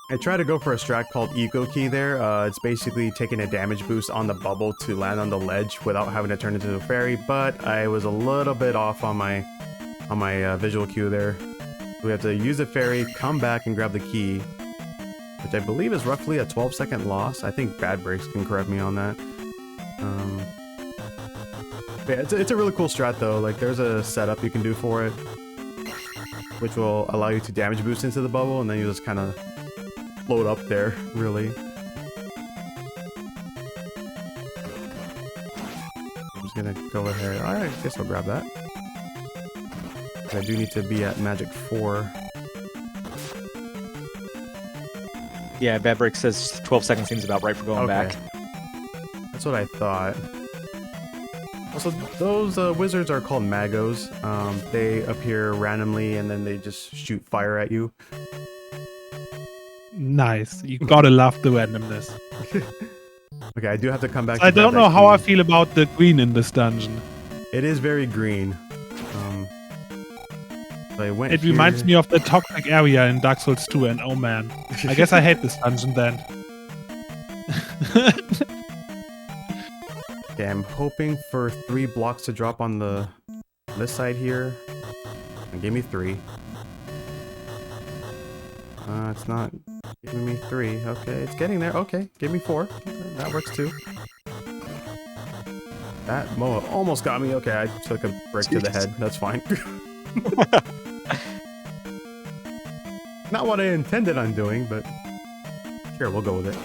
I tried to go for a strat called Eco Key there. It's basically taking a damage boost on the bubble to land on the ledge without having to turn into a fairy, but I was a little bit off on my visual cue there. We have to use the fairy, come back and grab the key, which I believe is roughly a 12-second loss. I think Bad Breaks can correct me on that. Yeah, it's a really cool strat though. Like there's a setup you can do for it, which will allow you to damage boost into the bubble, and then you just kind of float up there, really. I'm just gonna go ahead. I guess I'll grab that. I do need to be at Magic 4.
Yeah, Bad Break says 12 seconds seems about right for going back.
That's what I thought. Also, those wizards are called Magos. They appear randomly and then they just shoot fire at you.
Nice. You gotta love the randomness.
Okay, I do have to come back.
I don't know how I feel about the green in this dungeon.
It is very green. So I went
It reminds me of the toxic area in Dark Souls 2, and oh man, I guess I hate this dungeon then.
Okay, I'm hoping for 3 blocks to drop on this side here. And give me 3. It's not giving me 3. Okay, it's getting there. Okay, give me 4. That works too. That Moa almost got me. Okay, I took a brick to the head. That's fine. Not what I intended on doing, but sure, we'll go with it.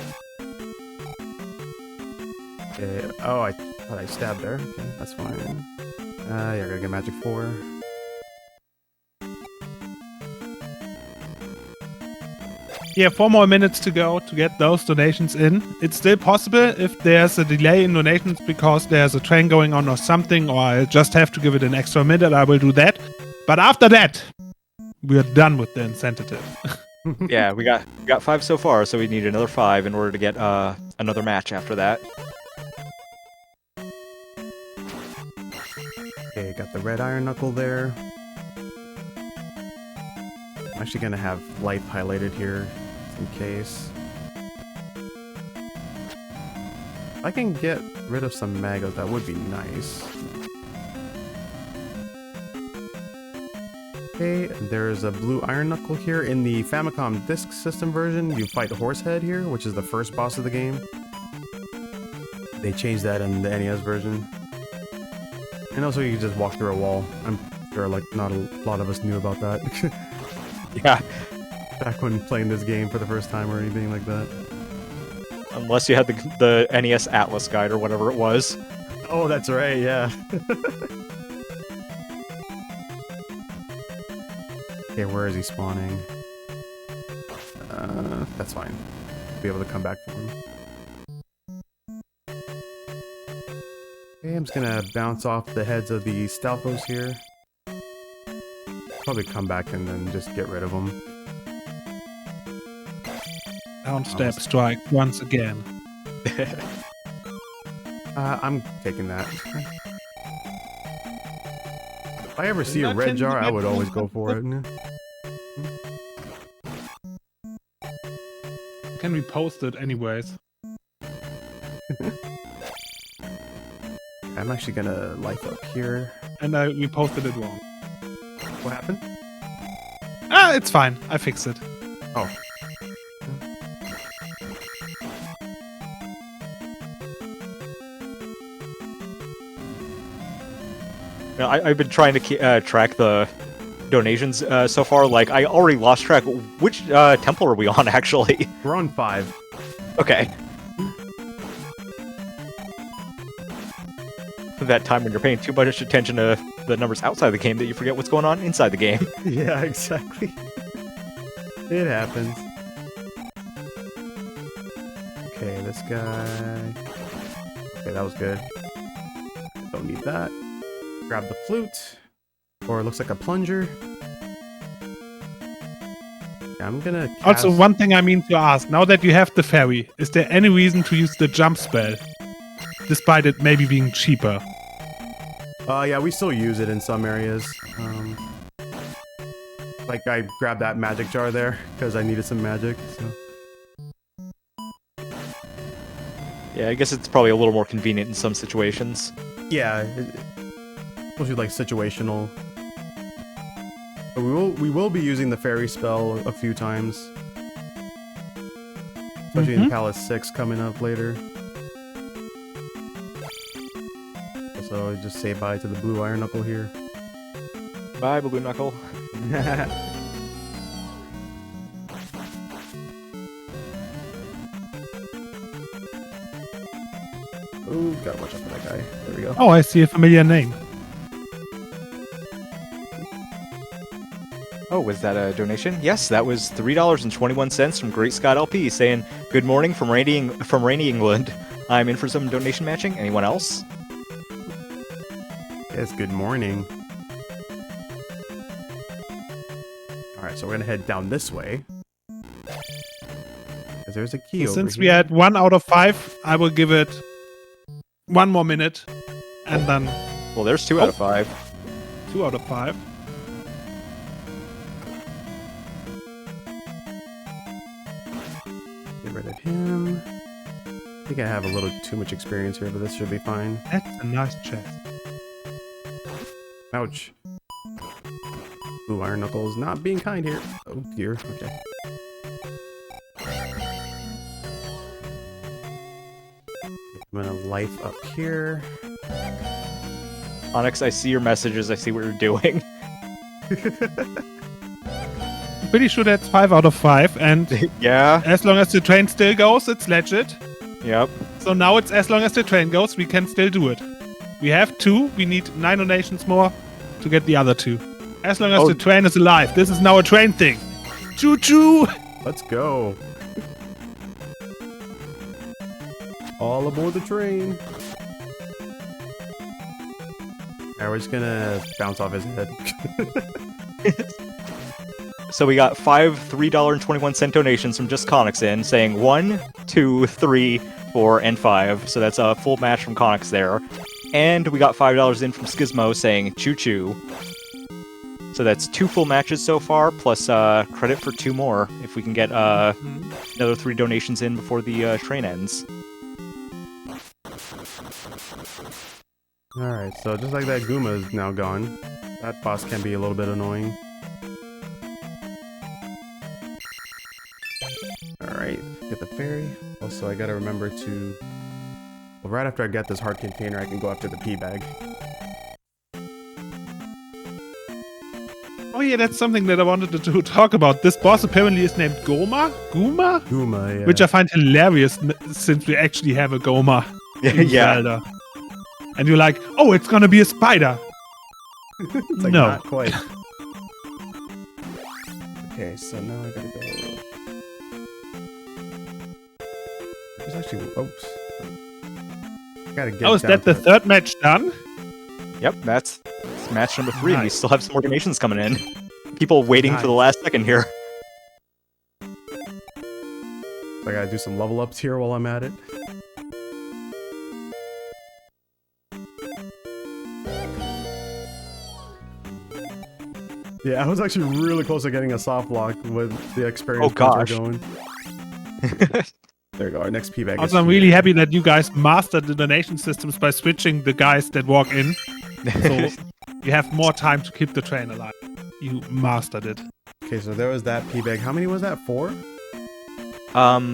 Okay. Oh, I thought I stabbed there. Okay, that's fine. Yeah, I gotta get Magic 4.
Yeah, 4 more minutes to go to get those donations in. It's still possible if there's a delay in donations because there's a train going on or something, or I just have to give it an extra minute, I will do that. But after that, we're done with the incentive.
Yeah, we got 5 so far, so we need another 5 in order to get another match after that.
Okay, got the red iron knuckle there. I'm actually gonna have life highlighted here, just in case. If I can get rid of some magos, that would be nice. Okay, there's a blue iron knuckle here. In the Famicom Disk System version, you fight Horsehead here, which is the first boss of the game. They changed that in the NES version. And also you can just walk through a wall. I'm sure like not a lot of us knew about that.
Yeah.
Back when playing this game for the first time or anything like that.
Unless you had the NES Atlas guide or whatever it was.
Oh, that's right, yeah. Okay, where is he spawning? That's fine. Be able to come back for him. Okay, I'm just gonna bounce off the heads of the Stalfos here. Probably come back and then just get rid of them.
Down step strike once again.
I'm taking that. I ever see a red jar, I would always go for it.
Can we post it anyways?
I'm actually gonna life up here.
And we posted it wrong.
What happened?
Ah, it's fine. I fixed it.
Oh.
You know, I've been trying to track the donations so far. Like, I already lost track. Which temple are we on, actually?
We're on 5.
Okay. That time when you're paying too much attention to the numbers outside the game that you forget what's going on inside the game.
Yeah, exactly. It happens. Okay, this guy. Okay, that was good. Don't need that. Grab the flute. Or it looks like a plunger. Yeah, I'm gonna cast...
Also, one thing I mean to ask, now that you have the fairy, is there any reason to use the jump spell? Despite it maybe being cheaper.
Yeah, we still use it in some areas. Like, I grabbed that magic jar there, because I needed some magic, so...
Yeah, I guess it's probably a little more convenient in some situations.
Yeah, mostly like situational. But we will be using the fairy spell a few times. Especially in Palace 6 coming up later. So just say bye to the blue iron knuckle here.
Bye, Blue Knuckle.
Ooh, gotta watch out for that guy. There we go.
Oh, I see a familiar name.
Oh, was that a donation? Yes, that was $3.21 from Great Scott LP saying, "Good morning from rainy England. I'm in for some donation matching. Anyone else?"
Yes, good morning. Alright, so we're gonna head down this way. Because there's a key over
Since
here.
we had 1 out of 5, I will give it 1 more minute. And then
Well, there's 2 out of 5.
2 out of 5.
Get rid of him. I think I have a little too much experience here, but this should be fine.
That's a nice chest.
Ouch. Blue Iron Knuckles not being kind here. Oh dear, okay. I'm gonna life up here.
Onyx, I see your messages. I see what you're doing.
Pretty sure that's 5 out of 5. And
Yeah.
as long as the train still goes, it's legit.
Yep.
So now it's as long as the train goes, we can still do it. We have 2. We need 9 donations more to get the other 2. As long as the train is alive. This is now a train thing. Choo choo!
Let's go. All aboard the train. Alright, we're just gonna bounce off his head.
So we got 5 $3.21 donations from just Conix in, saying 1, 2, 3, 4, and 5. So that's a full match from Conix there. And we got $5 in from Skizmo saying choo choo. So that's 2 full matches so far, plus credit for 2 more if we can get another 3 donations in before the train ends.
Alright, so just like that, Goomba is now gone. That boss can be a little bit annoying. Alright, get the fairy. Also, I gotta remember to... Well, right after I get this heart container, I can go after the pea bag.
Oh yeah, that's something that I wanted to talk about. This boss apparently is named Goma? Gooma?
Goomba, yeah.
Which I find hilarious since we actually have a Goma in
Yeah.
Zelda. And you're like, oh, it's gonna be a spider.
It's like,
no.
not quite. Okay, so now I gotta go... There's actually... Oops. I gotta get
Oh, is
down
that the
to-
3rd match done?
Yep, that's match number 3, and we
Nice.
still have some more donations coming in. People waiting for the last second here.
I gotta do some level ups here while I'm at it. Yeah, I was actually really close to getting a soft lock with the experience
Oh, gosh.
we're going. There we go. Our next P bag.
Also, I'm really happy that you guys mastered the donation systems by switching the guys that walk in. So you have more time to keep the train alive. You mastered it.
Okay, so there was that P bag. How many was that? 4?
I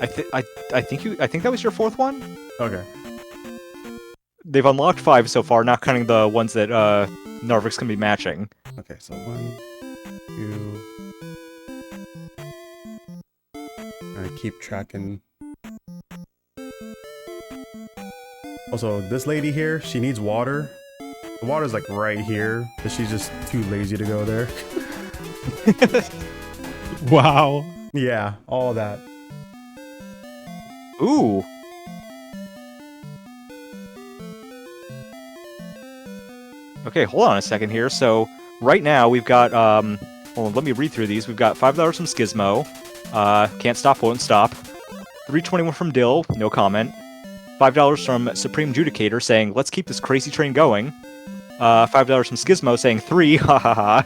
think that was your 4th one.
Okay.
They've unlocked 5 so far, not counting the ones that Narvik's gonna be matching.
Okay, so 1, 2. I keep tracking. Also, this lady here, she needs water. The water's like right here, but she's just too lazy to go there.
Wow.
Yeah, all that.
Ooh. Okay, hold on a second here. So right now we've got hold on, let me read through these. We've got $5 from Skizmo. Can't stop, won't stop. $3.21 from Dill, no comment. $5 from Supreme Judicator saying, let's keep this crazy train going. $5 from Skizmo saying 3, ha ha ha.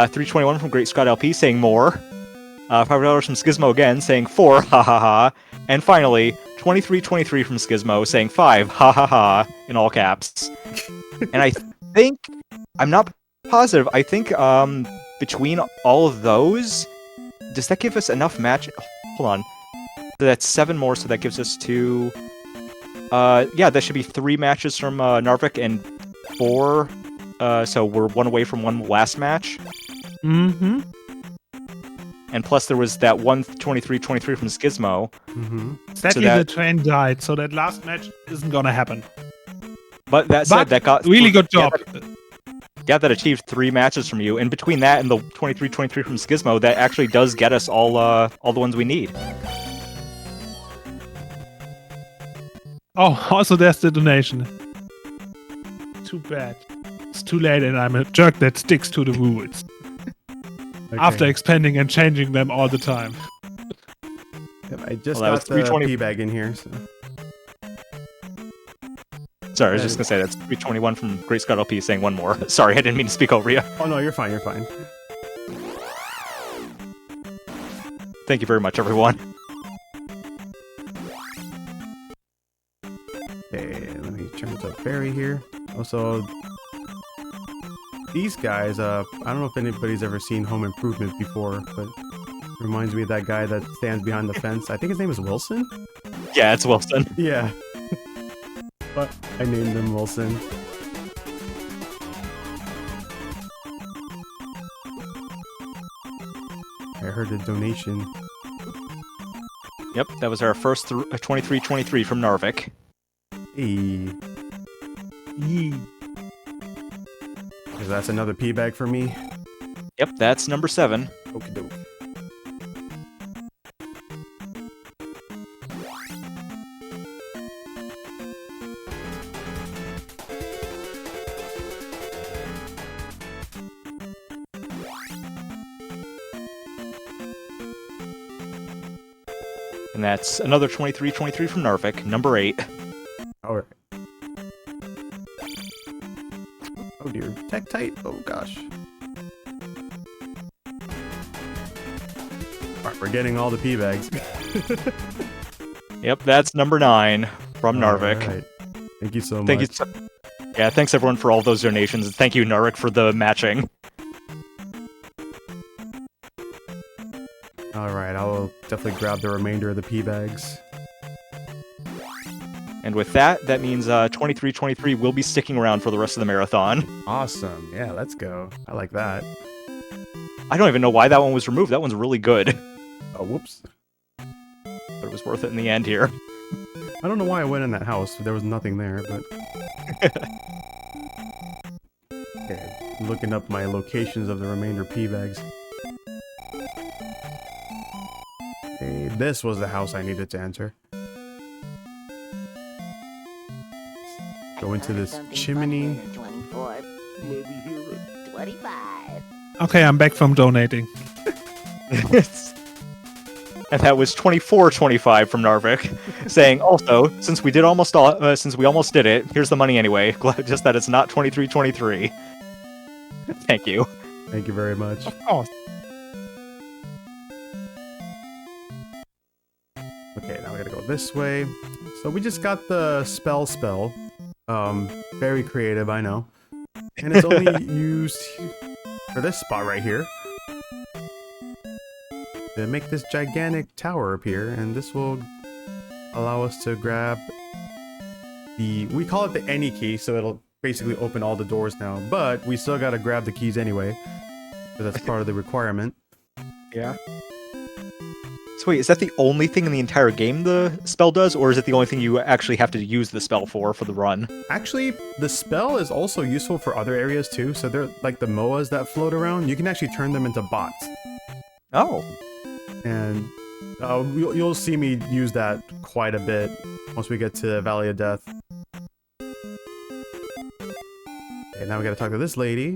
$3.21 from Great Scott LP saying more. $5 from Skizmo again saying 4, ha ha ha. And finally, $23.23 from Skizmo saying 5, ha ha ha, in all caps. And I think, I'm not positive, I think between all of those, does that give us enough match? Hold on. So that's 7 more, so that gives us 2. Yeah, that should be 3 matches from Narvik and 4. So we're 1 away from 1 last match.
Mm-hmm.
And plus there was that 123-23 from Skizmo.
Mm-hmm.
Sadly, the train died, so that last match isn't gonna happen.
But that said, that got
really good job.
Yeah, that achieved 3 matches from you, and between that and the 23-23 from Skizmo, that actually does get us all the ones we need.
Oh, also there's the donation. Too bad. It's too late, and I'm a jerk that sticks to the rules.
Okay.
After expanding and changing them all the time.
Yep, I just
Well,
got the P bag in here. So.
Sorry, I was just gonna say that's 321 from Great Scott LP saying 1 more. Sorry, I didn't mean to speak over you.
Oh no, you're fine. You're fine.
Thank you very much, everyone.
Okay, let me turn to Barry here. Also, these guys, I don't know if anybody's ever seen Home Improvement before, but it reminds me of that guy that stands behind the fence. I think his name is Wilson?
Yeah, it's Wilson.
Yeah. But I named him Wilson. I heard a donation.
Yep, that was our first 23-23 from Narvik.
Hey.
Yee.
So that's another P bag for me.
Yep, that's number 7.
Okie doke.
And that's another 23-23 from Narvik, number 8.
Alright. Oh dear. Tech tight. Oh gosh. Alright, we're getting all the P bags.
Yep, that's number 9 from Narvik.
Alright. Thank you so much.
Thank you. Yeah, thanks everyone for all those donations. And thank you, Narvik, for the matching.
Alright, I will definitely grab the remainder of the P bags.
And with that, that means 23-23 will be sticking around for the rest of the marathon.
Awesome. Yeah, let's go. I like that.
I don't even know why that one was removed. That one's really good.
Oh, whoops.
But it was worth it in the end here.
I don't know why I went in that house. There was nothing there, but... Okay, looking up my locations of the remainder P bags. Okay, this was the house I needed to enter. Go into this chimney.
24, 25.
Okay, I'm back from donating.
And that was 2425 from Narvik, saying also, since we almost did it, here's the money anyway. Glad just that it's not 2323. Thank you.
Thank you very much.
Of course.
Okay, now we gotta go this way. So we just got the spell. Very creative, I know. And it's only used for this spot right here to make this gigantic tower appear, and this will allow us to grab we call it the any key, so it'll basically open all the doors now, but we still gotta grab the keys anyway, so that's part of the requirement.
Yeah. So wait, is that the only thing in the entire game the spell does, or is it the only thing you actually have to use the spell for the run?
Actually, the spell is also useful for other areas too, so they're like the MOAs that float around, you can actually turn them into bots.
Oh.
And you'll see me use that quite a bit once we get to Valley of Death. Okay, now we gotta talk to this lady,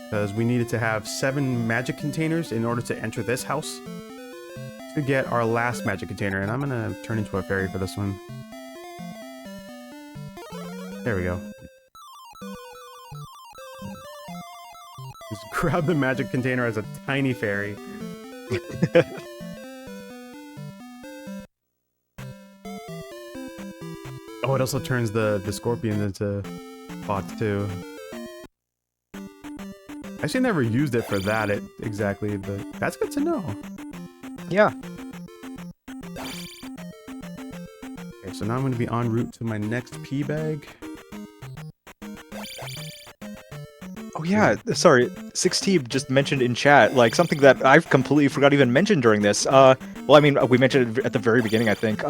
because we needed to have 7 magic containers in order to enter this house to get our last magic container, and I'm gonna turn into a fairy for this one. There we go. Just grab the magic container as a tiny fairy. Oh, it also turns the scorpions into bots too. Actually, never used it for that exactly, but that's good to know.
Yeah.
Okay, so now I'm going to be en route to my next pea bag.
Oh yeah, sorry, 6T just mentioned in chat, like, something that I've completely forgot even mentioned during this. Well, I mean, we mentioned it at the very beginning, I think.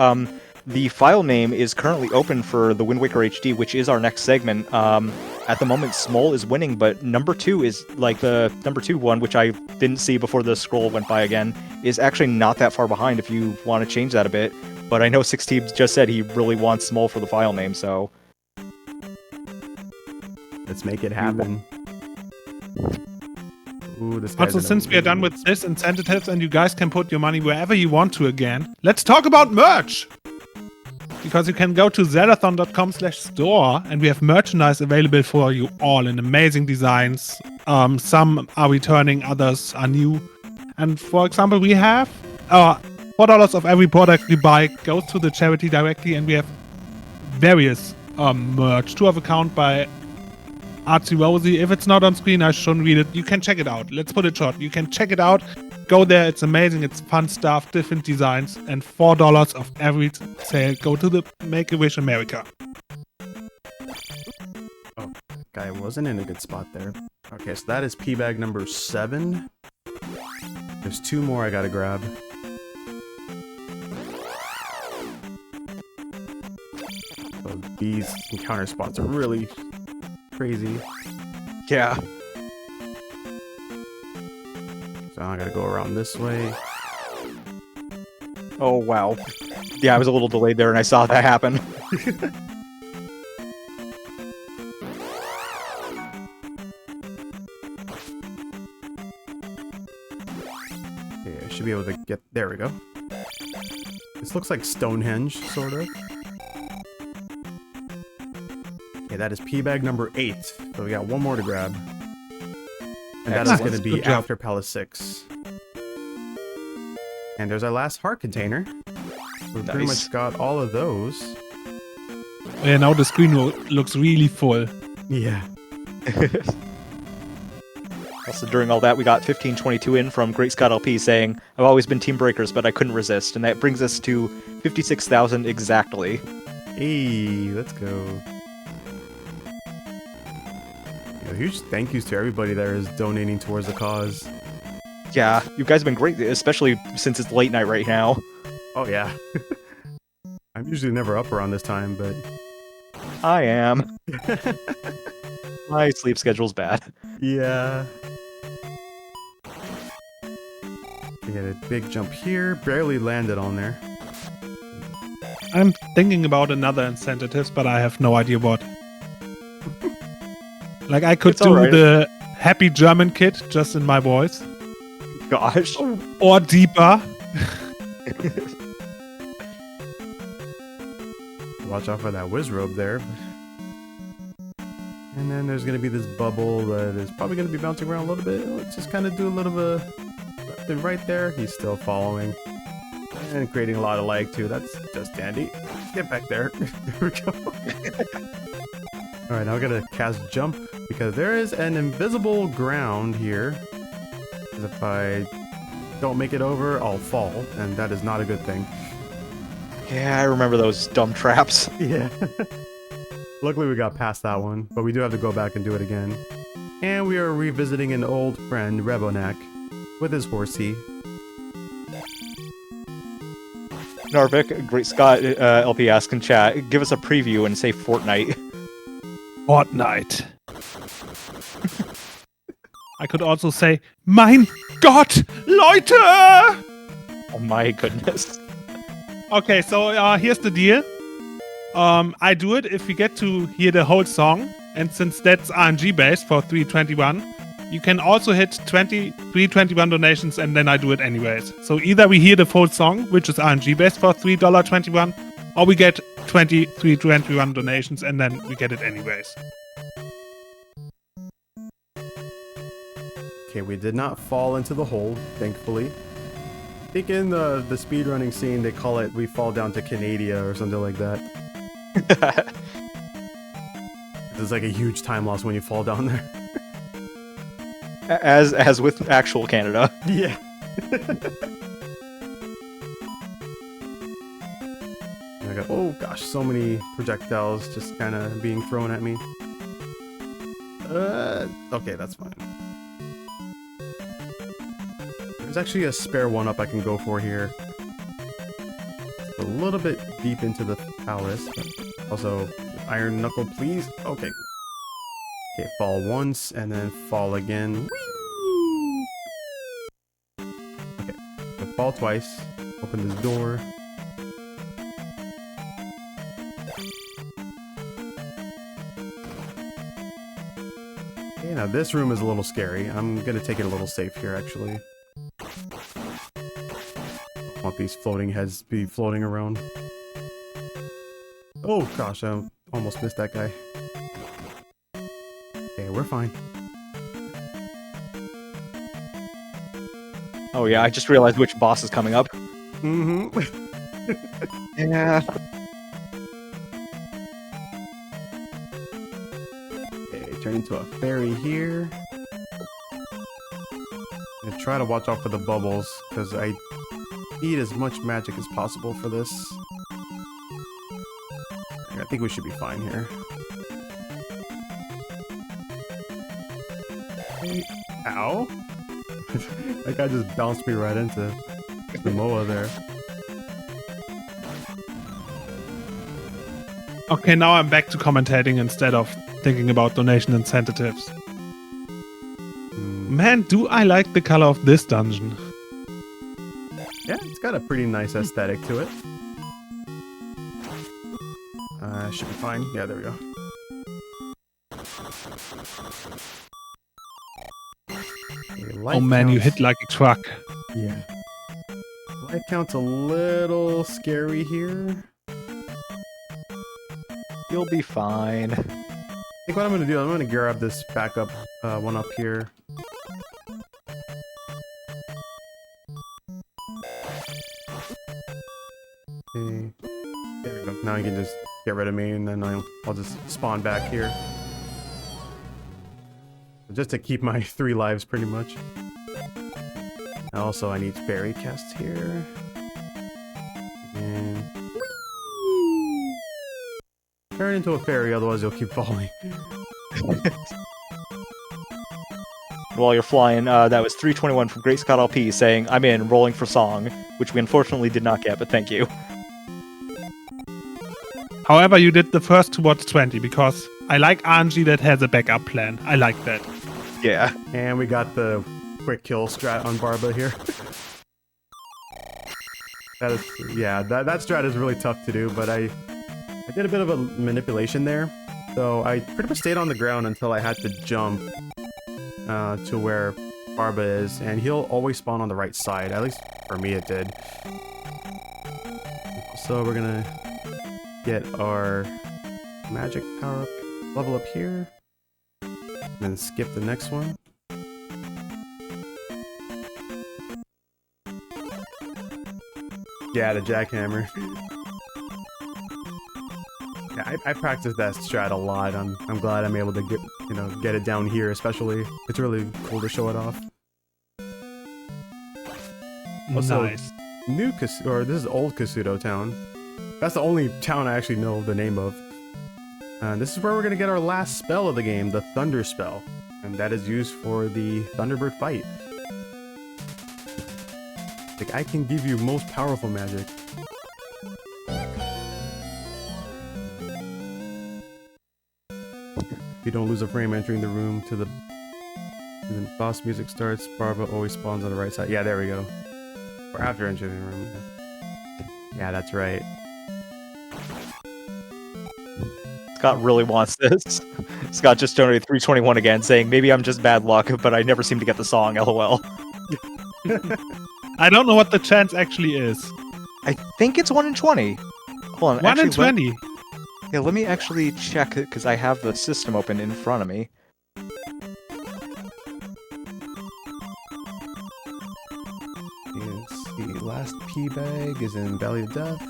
The file name is currently open for the Wind Waker HD, which is our next segment. At the moment, Smol is winning, but number 2 is, like, the number 2 one, which I didn't see before the scroll went by again, is actually not that far behind if you want to change that a bit. But I know 6T just said he really wants Smol for the file name, so...
Let's make it happen. Ooh, this
Also, since we are done with this incentives and you guys can put your money wherever you want to again, let's talk about merch! Because you can go to zeldathon.com/store and we have merchandise available for you all in amazing designs. Some are returning, others are new. And for example, we have $4 of every product we buy goes to the charity directly, and we have various merch. 2 of account by Artsy Rosie. If it's not on screen, I shouldn't read it. You can check it out. Let's put it short. You can check it out. Go there. It's amazing. It's fun stuff, different designs, and $4 of every sale go to the Make-A-Wish America.
Oh, guy wasn't in a good spot there. Okay, so that is pea bag number 7. There's 2 more I gotta grab. So these encounter spots are really crazy.
Yeah.
So I gotta go around this way.
Oh, wow. Yeah, I was a little delayed there and I saw that happen.
Okay, I should be able to get... There we go. This looks like Stonehenge, sort of. Okay, that is pea bag number 8. So we got 1 more to grab. And that is going to be after Palace 6. And there's our last heart container. We've pretty much got all of those.
Yeah, now the screen looks really full.
Yeah.
Also, during all that, we got 1522 in from Great Scott LP saying, I've always been Team Breakers, but I couldn't resist. And that brings us to 56,000 exactly.
Hey, let's go. Huge thank yous to everybody that is donating towards the cause.
Yeah, you guys have been great, especially since it's late night right now.
Oh yeah. I'm usually never up around this time, but...
I am. My sleep schedule's bad.
Yeah. We had a big jump here, barely landed on there.
I'm thinking about another incentives, but I have no idea what. Like, I could do the happy German kid just in my voice.
gosh.
Or deeper.
Watch out for that whiz robe there. And then there's going to be this bubble that is probably going to be bouncing around a little bit. Let's just kind of do a little bit left and right there. He's still following. And creating a lot of lag too. That's just dandy. Get back there. There we go. Alright, now we're going to cast jump because there is an invisible ground here. If I don't make it over, I'll fall. And that is not a good thing.
Yeah, I remember those dumb traps.
Yeah. Luckily we got past that one, but we do have to go back and do it again. And we are revisiting an old friend, Rebonak, with his horsey.
Narvik, Great Scott LP ask in chat, give us a preview and say Fortnite.
Fortnite. I could also say, Mein Gott, Leute!
Oh my goodness.
Okay, so here's the deal. I do it if we get to hear the whole song, and since that's RNG based for 321, you can also hit 321 donations, and then I do it anyways. So either we hear the full song, which is RNG based for $3.21, or we get 321 donations, and then we get it anyways.
Okay, we did not fall into the hole, thankfully. I think in the speedrunning scene, they call it, we fall down to Canada or something like that. There's like a huge time loss when you fall down there.
As with actual Canada.
Yeah. I got, oh gosh, so many projectiles just kind of being thrown at me. Okay, that's fine. There's actually a spare one-up I can go for here. A little bit deep into the palace. But also, Iron Knuckle, please. Okay. Okay, fall once, and then fall again. Whee! Okay, so fall twice. Open this door. Okay, now this room is a little scary. I'm gonna take it a little safe here, actually. I want these floating heads to be floating around. Oh gosh, I almost missed that guy. Okay, we're fine.
Oh yeah, I just realized which boss is coming up.
Mm-hmm.
Yeah.
Okay, turn into a fairy here. And try to watch out for the bubbles, because I need as much magic as possible for this. I think we should be fine here. Okay. Ow! That guy just bounced me right into the Moa there.
Okay, now I'm back to commentating instead of thinking about donation incentives. Man, do I like the color of this dungeon.
Yeah, it's got a pretty nice aesthetic to it. Should be fine. Yeah, there we go. Okay,
Oh man, you hit like a truck.
Yeah. Life count's a little scary here.
You'll be fine.
I think what I'm gonna do, I'm gonna grab this backup one up here. Okay. There we go. Now you can just get rid of me, and then I'll just spawn back here. Just to keep my 3 lives, pretty much. Also, I need fairy casts here. And... turn into a fairy, otherwise you'll keep falling.
While you're flying, that was 321 from Great Scott LP saying, I'm in, rolling for song, which we unfortunately did not get, but thank you.
However, you did the first towards 20 because I like RNG that has a backup plan. I like that.
Yeah.
And we got the quick kill strat on Barba here. That is, yeah, that strat is really tough to do, but I did a bit of a manipulation there. So I pretty much stayed on the ground until I had to jump to where Barba is, and he'll always spawn on the right side. At least for me it did. So we're gonna get our magic power up, level up here, and then skip the next one. Yeah, the jackhammer. Yeah, I practiced that strat a lot. I'm glad I'm able to get it down here, especially. It's really cool to show it off. Also,
Nice.
this is old Kasuto town. That's the only town I actually know the name of. This is where we're gonna get our last spell of the game, the Thunder Spell, and that is used for the Thunderbird fight. Like, I can give you most powerful magic. You don't lose a frame entering the room and then boss music starts. Barba always spawns on the right side. Yeah, there we go. Or after entering the room. Yeah, that's right.
Scott really wants this. Scott just donated 321 again, saying maybe I'm just bad luck, but I never seem to get the song. LOL.
I don't know what the chance actually is.
I think it's 1 in 20. Hold on.
1 in 20.
Yeah, let me actually check it because I have the system open in front of me.
Yes, the last P bag is in Valley of Death.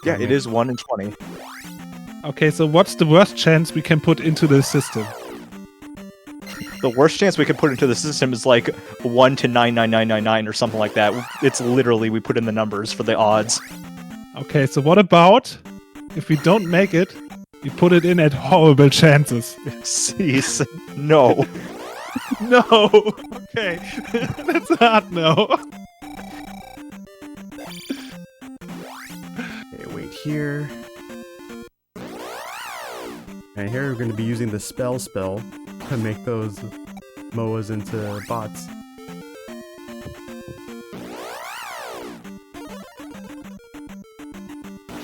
Yeah, it is 1 in 20.
Okay, so what's the worst chance we can put into the system?
The worst chance we could put into the system is like 1 to 99999 or something like that. It's literally, we put in the numbers for the odds.
Okay, so what about if we don't make it, we put it in at horrible chances?
Cease. No.
No. Okay. That's a hard no.
Okay, wait here. And here we're going to be using the spell to make those MOAs into bots.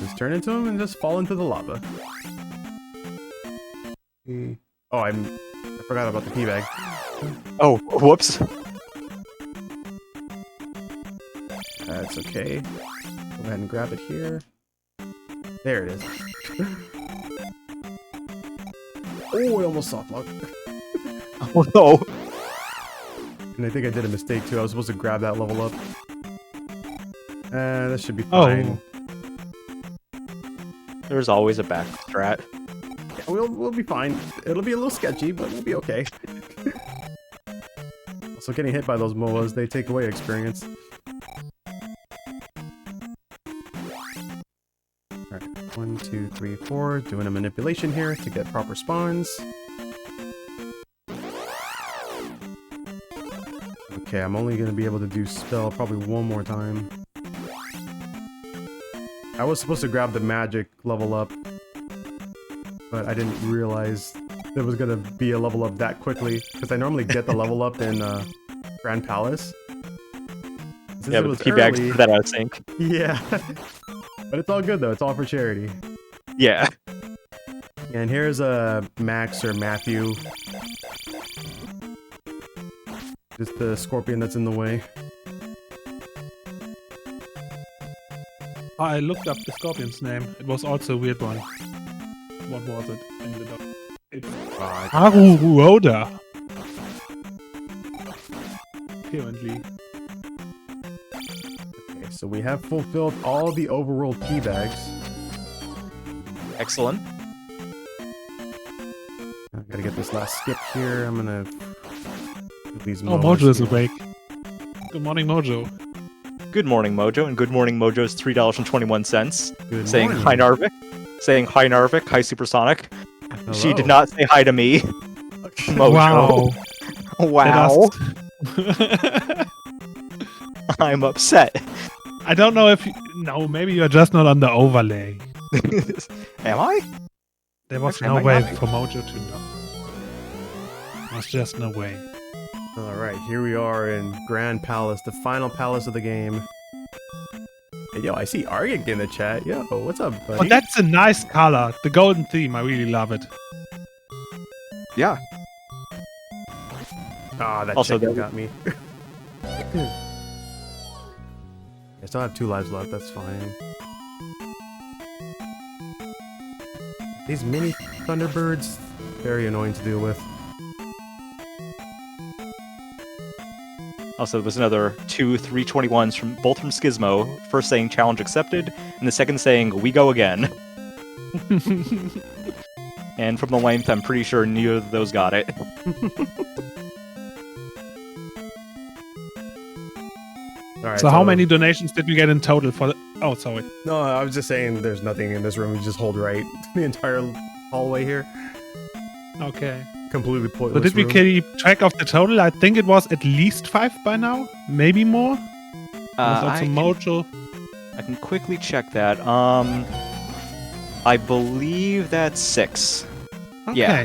Just turn into them and just fall into the lava. Oh, I forgot about the pea bag.
Oh, whoops.
That's okay. Go ahead and grab it here. There it is. Oh, I almost soft locked.
Oh no.
And I think I did a mistake too. I was supposed to grab that level up. That should be fine.
Oh.
There's always a back strat.
Yeah, we'll be fine. It'll be a little sketchy, but we'll be okay. Also, getting hit by those MOAs, they take away experience. Alright, 1, 2, 3, 4. Doing a manipulation here to get proper spawns. Okay, I'm only going to be able to do spell probably one more time. I was supposed to grab the magic level up, but I didn't realize there was going to be a level up that quickly, because I normally get the level up in Grand Palace. Since
Yeah, but the P-bags put that out of sync.
Yeah. But it's all good though, it's all for charity.
Yeah.
And here's Max or Matthew. Just the scorpion that's in the way.
I looked up the scorpion's name. It was also a weird one. What was it? It's Haruoda. Apparently.
Okay, so we have fulfilled all the overworld key bags.
Excellent.
I gotta get this last skip here. I'm gonna do these
Oh,
MOAs
Mojo is
here.
awake. Good morning, Mojo.
Good morning, Mojo, and good morning, Mojo's $3.21.
Good
Saying
morning.
hi, Narvik. Saying hi, Narvik. Hi, Supersonic. She did
Hello.
not say hi to me. Mojo.
Wow.
Wow. I'm upset.
I don't know if no, maybe you're just not on the overlay.
Am I?
There was
Am
no
I
way
not?
for Mojo to know. There was just no way.
Alright, here we are in Grand Palace, the final palace of the game. Hey, yo, I see Argik in the chat. Yo, what's up, buddy?
But that's a nice color. The golden theme, I really love it.
Yeah.
Ah, that
Also,
chicken
that-
got me. I still have 2 lives left, that's fine. These mini Thunderbirds, very annoying to deal with.
Also, there was another 2 321s from both from Schismo. First saying challenge accepted, and the second saying we go again. And from the length, I'm pretty sure neither of those got it.
Alright,
So how many donations did we get in total for the... Oh, sorry.
No, I was just saying there's nothing in this room. You just hold right the entire hallway here.
Okay.
Completely
So
pointless
did we
room.
keep track of the total? I think it was at least 5 by now. Maybe more. There's also
I
Mojo.
can quickly check that. I believe that's 6.
Okay.
Yeah.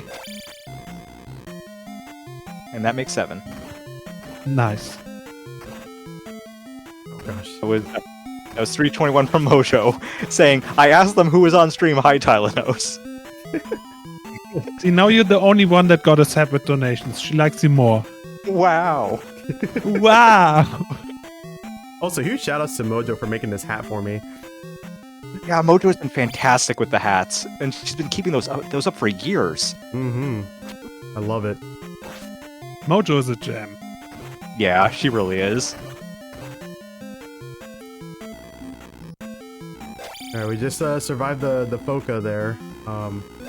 And that makes 7.
Nice.
Oh gosh.
That was 321 from Mojo, saying, I asked them who was on stream, hi Tylenos.
See, now you're the only one that got a separate donations. She likes you more.
Wow.
Wow.
Also, huge shout outs to Mojo for making this hat for me.
Yeah, Mojo's been fantastic with the hats, and she's been keeping those up for years.
Mm-hmm. I love it.
Mojo is a gem.
Yeah, she really is.
Alright, we just survived the Foca there.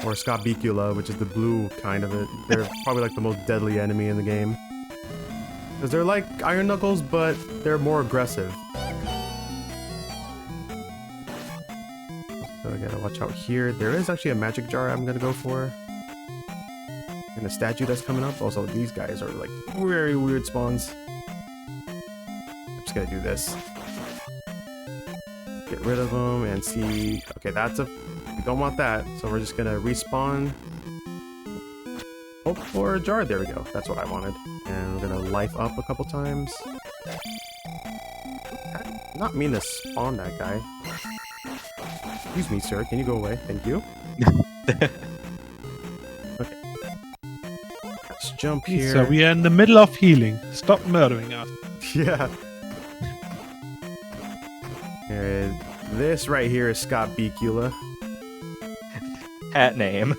Or Scabicula, which is the blue kind of it. They're probably like the most deadly enemy in the game. Because they're like Iron Knuckles, but they're more aggressive. So I gotta watch out here. There is actually a magic jar I'm gonna go for. And a statue that's coming up. Also, these guys are like very weird spawns. I'm just gonna do this. Get rid of them and see. Okay, that's a... We don't want that, so we're just gonna respawn. Hope for a jar. There we go. That's what I wanted. And we're gonna life up a couple times. I did not mean to spawn that guy. Excuse me, sir. Can you go away? Thank you. Okay. Let's jump here.
So we are in the middle of healing. Stop murdering us.
Yeah. And this right here is Scott Bicula.
Hat name.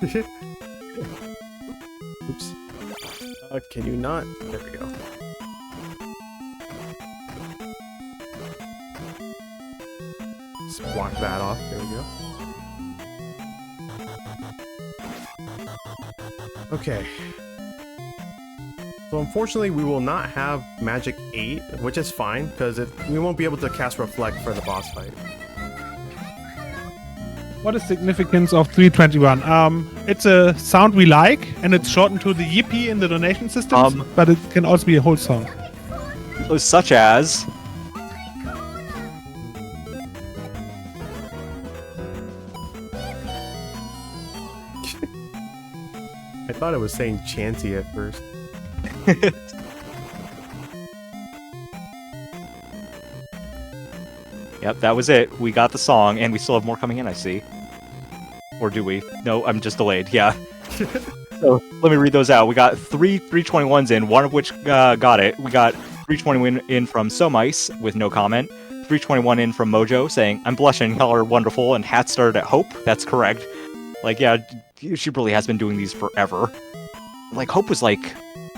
Oops. Can you not? There we go. Just block that off. There we go. Okay. So unfortunately, we will not have Magic 8, which is fine, because we won't be able to cast Reflect for the boss fight.
What is significance of 321? It's a sound we like, and it's shortened to the yippee in the donation systems, but it can also be a whole song.
Such as...
I thought it was saying Chanty at first.
Yep, that was it. We got the song, and we still have more coming in, I see. Or do we? No, I'm just delayed. Yeah. So let me read those out. We got 3 321s in, one of which got it. We got 321 in from Somice with no comment. 321 in from Mojo saying, I'm blushing, y'all are wonderful, and hats started at Hope. That's correct. Like, yeah, she really has been doing these forever. Like, Hope was like,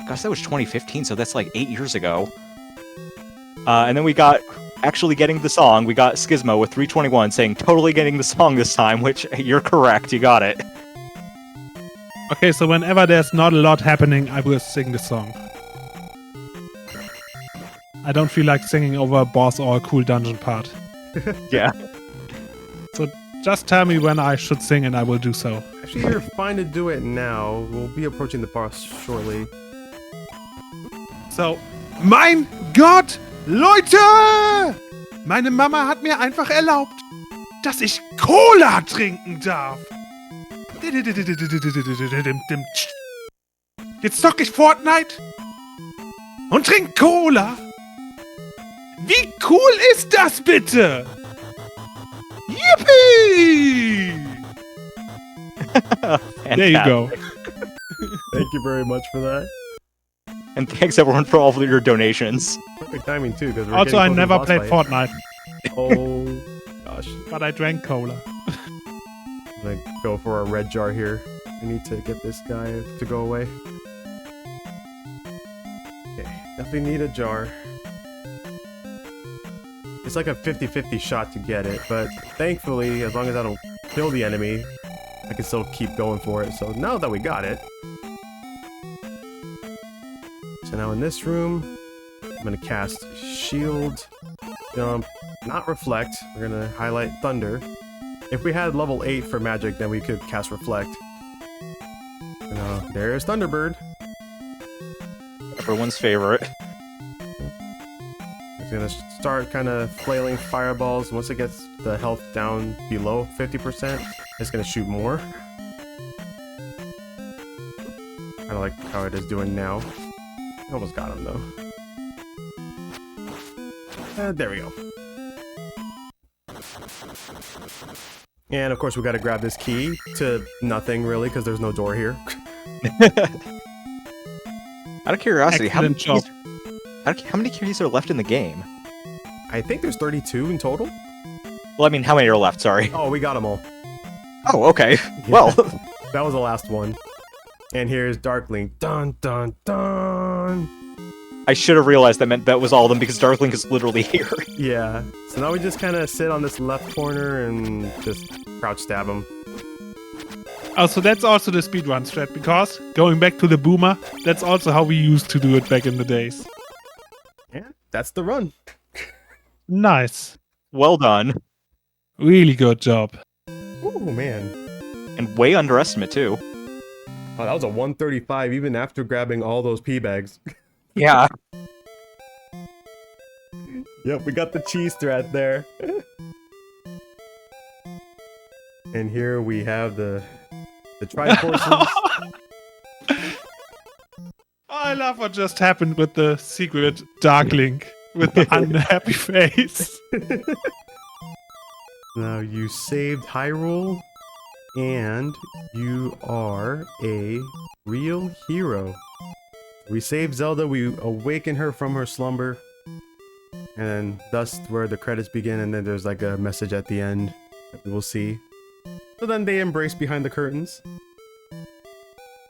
gosh, that was 2015, so that's like 8 years ago. And then we got actually getting the song. We got Schismo with 321 saying totally getting the song this time, which you're correct, you got it.
Okay, so whenever there's not a lot happening, I will sing the song. I don't feel like singing over a boss or a cool dungeon part.
Yeah.
So just tell me when I should sing and I will do so.
Actually, you're fine to do it now. We'll be approaching the boss shortly.
So, mein Gott, Leute! Meine Mama hat mir einfach erlaubt, dass ich Cola trinken darf. Jetzt zock ich Fortnite und trink Cola. Wie cool ist das bitte? Yippee! There you go.
Thank you very much for that.
And thanks everyone for all of your donations.
Perfect timing too, because
Also, I never played Fortnite,
Oh gosh.
but I drank cola.
I'm gonna go for a red jar here. I need to get this guy to go away. Okay, definitely need a jar. It's like a 50-50 shot to get it, but thankfully, as long as I don't kill the enemy, I can still keep going for it. So now that we got it, so now in this room, I'm gonna cast Shield, Jump, not Reflect. We're gonna highlight Thunder. If we had level 8 for magic, then we could cast Reflect. And, there's Thunderbird.
Everyone's favorite.
It's gonna start kind of flailing fireballs. Once it gets the health down below 50%, it's gonna shoot more. Kind of like how it is doing now. Almost got him though. There we go. And of course we gotta grab this key to nothing really, because there's no door here.
Out of curiosity, how many
Excellent
keys are left in the game?
I think there's 32 in total.
Well, I mean, how many are left? Sorry.
Oh, we got them all.
Oh, okay. Well,
That was the last one. And here's Dark Link. Dun dun dun.
I should have realized that was all of them because Darklink is literally here.
Yeah. So now we just kind of sit on this left corner and just crouch stab him.
Oh, so that's also the speedrun strat, because going back to the boomer, that's also how we used to do it back in the days.
Yeah, that's the run.
Nice.
Well done.
Really good job.
Oh man.
And way underestimate, too.
Oh, that was a 135 even after grabbing all those pea bags.
Yeah.
Yep, we got the cheese threat there. And here we have the Triforces.
I love what just happened with the secret Dark Link with the unhappy face.
Now you saved Hyrule, and you are a real hero. We saved Zelda, we awaken her from her slumber, and thus where the credits begin, and then there's like a message at the end that we will see. So then they embrace behind the curtains.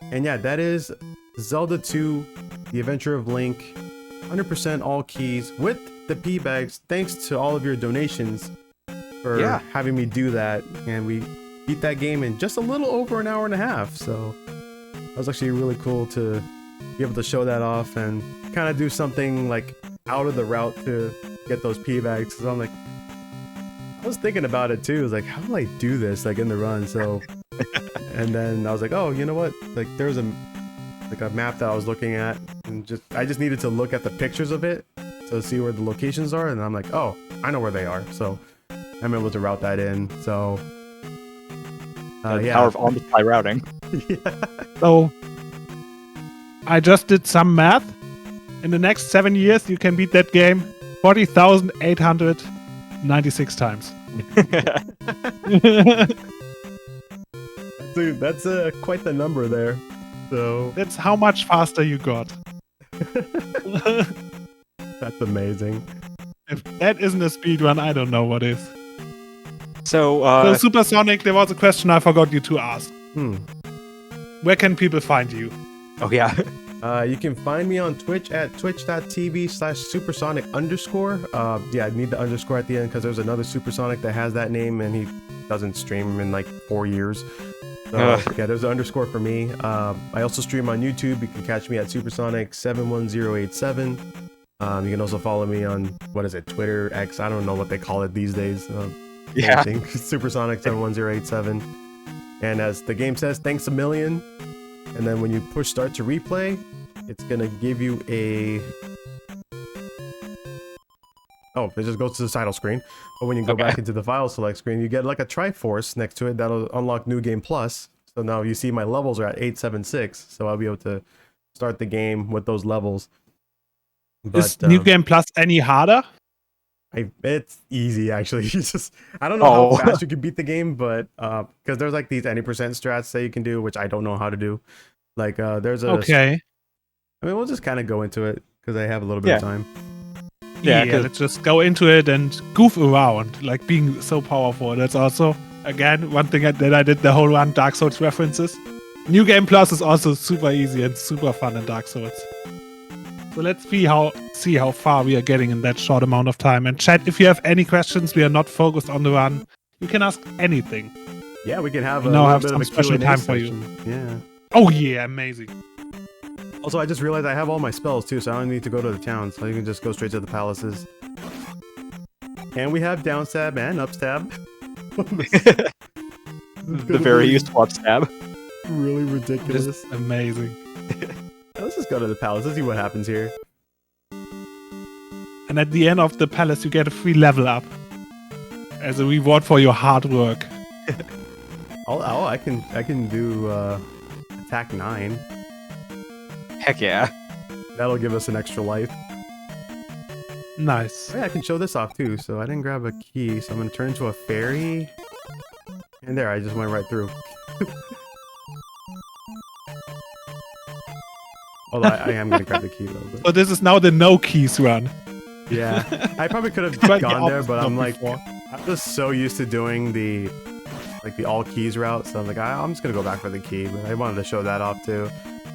And yeah, that is Zelda 2, The Adventure of Link, 100% all keys with the P bags. Thanks to all of your donations for having me do that. And we beat that game in just a little over an hour and a half. So that was actually really cool to be able to show that off and kind of do something like out of the route to get those P bags. So I'm like, I was thinking about it too. I was like, how do I do this like in the run? So, and then I was like, oh, you know what? Like there's a map that I was looking at, and I just needed to look at the pictures of it to see where the locations are, and I'm like, oh, I know where they are. So I'm able to route that in. So
the power of on-the-fly routing.
Yeah.
So I just did some math. In the next 7 years, you can beat that game 40,896 times.
Dude, that's quite the number there. So
That's how much faster you got.
that's amazing.
If that isn't a speedrun, I don't know what is.
So,
Supersonic, there was a question I forgot you to ask. Where can people find you?
oh yeah.
You can find me on Twitch at twitch.tv/supersonic_. Yeah, I need the underscore at the end because there's another Supersonic that has that name and he doesn't stream in like 4 years. So yeah, there's an underscore for me. I also stream on YouTube. You can catch me at Supersonic71087. You can also follow me on, what is it, Twitter, X, I don't know what they call it these days.
Yeah.
Supersonic71087. And as the game says, thanks a million. And then when you push start to replay, it's gonna give you a... Oh, it just goes to the title screen. But when you go back into the file select screen, you get like a Triforce next to it that'll unlock New Game Plus. So now you see my levels are at 876. So I'll be able to start the game with those levels. But,
Is New Game Plus any harder?
It's easy actually. I don't know how fast you can beat the game, but because there's like these any % strats that you can do, which I don't know how to do. Like there's a I mean, we'll just kind of go into it because I have a little bit of time.
Yeah, let's just go into it and goof around, like being so powerful. That's also, again, one thing that I did the whole run, Dark Souls references. New Game Plus is also super easy and super fun in Dark Souls. So let's see how far we are getting in that short amount of time. And chat, if you have any questions, we are not focused on the run. You can ask anything.
Yeah, we can have
some special time for you.
Yeah.
Oh yeah, amazing.
Also, I just realized I have all my spells too, so I don't need to go to the town. So you can just go straight to the palaces. And we have down stab and up stab.
The very useful up stab.
Really ridiculous.
Just amazing.
Let's just go to the palace. Let's see what happens here.
And at the end of the palace, you get a free level up as a reward for your hard work.
I can do attack 9.
Heck yeah.
That'll give us an extra life.
Nice.
Oh, yeah, I can show this off too. So I didn't grab a key, so I'm gonna turn into a fairy. And there, I just went right through. Although I am gonna grab the key though. But...
So this is now the no keys run.
Yeah, I probably could have gone there, but I'm like, I'm just so used to doing the all keys route, so I'm like, I'm just gonna go back for the key. But I wanted to show that off too.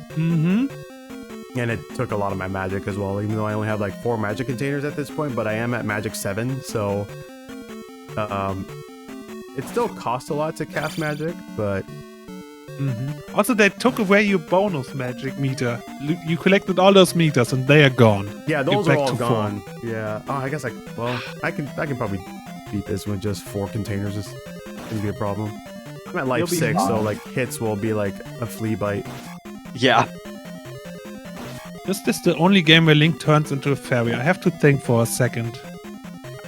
Mm-hmm.
And it took a lot of my magic as well, even though I only have like 4 magic containers at this point, but I am at magic 7, so it still costs a lot to cast magic, but
also they took away your bonus magic meter. You collected all those meters and they are gone.
Yeah, those are all gone.
4.
Yeah. Oh, I guess I can probably beat this with just 4 containers. It's gonna be a problem. I'm at life 6, so like hits will be like a flea bite.
Yeah.
This is the only game where Link turns into a fairy. I have to think for a second.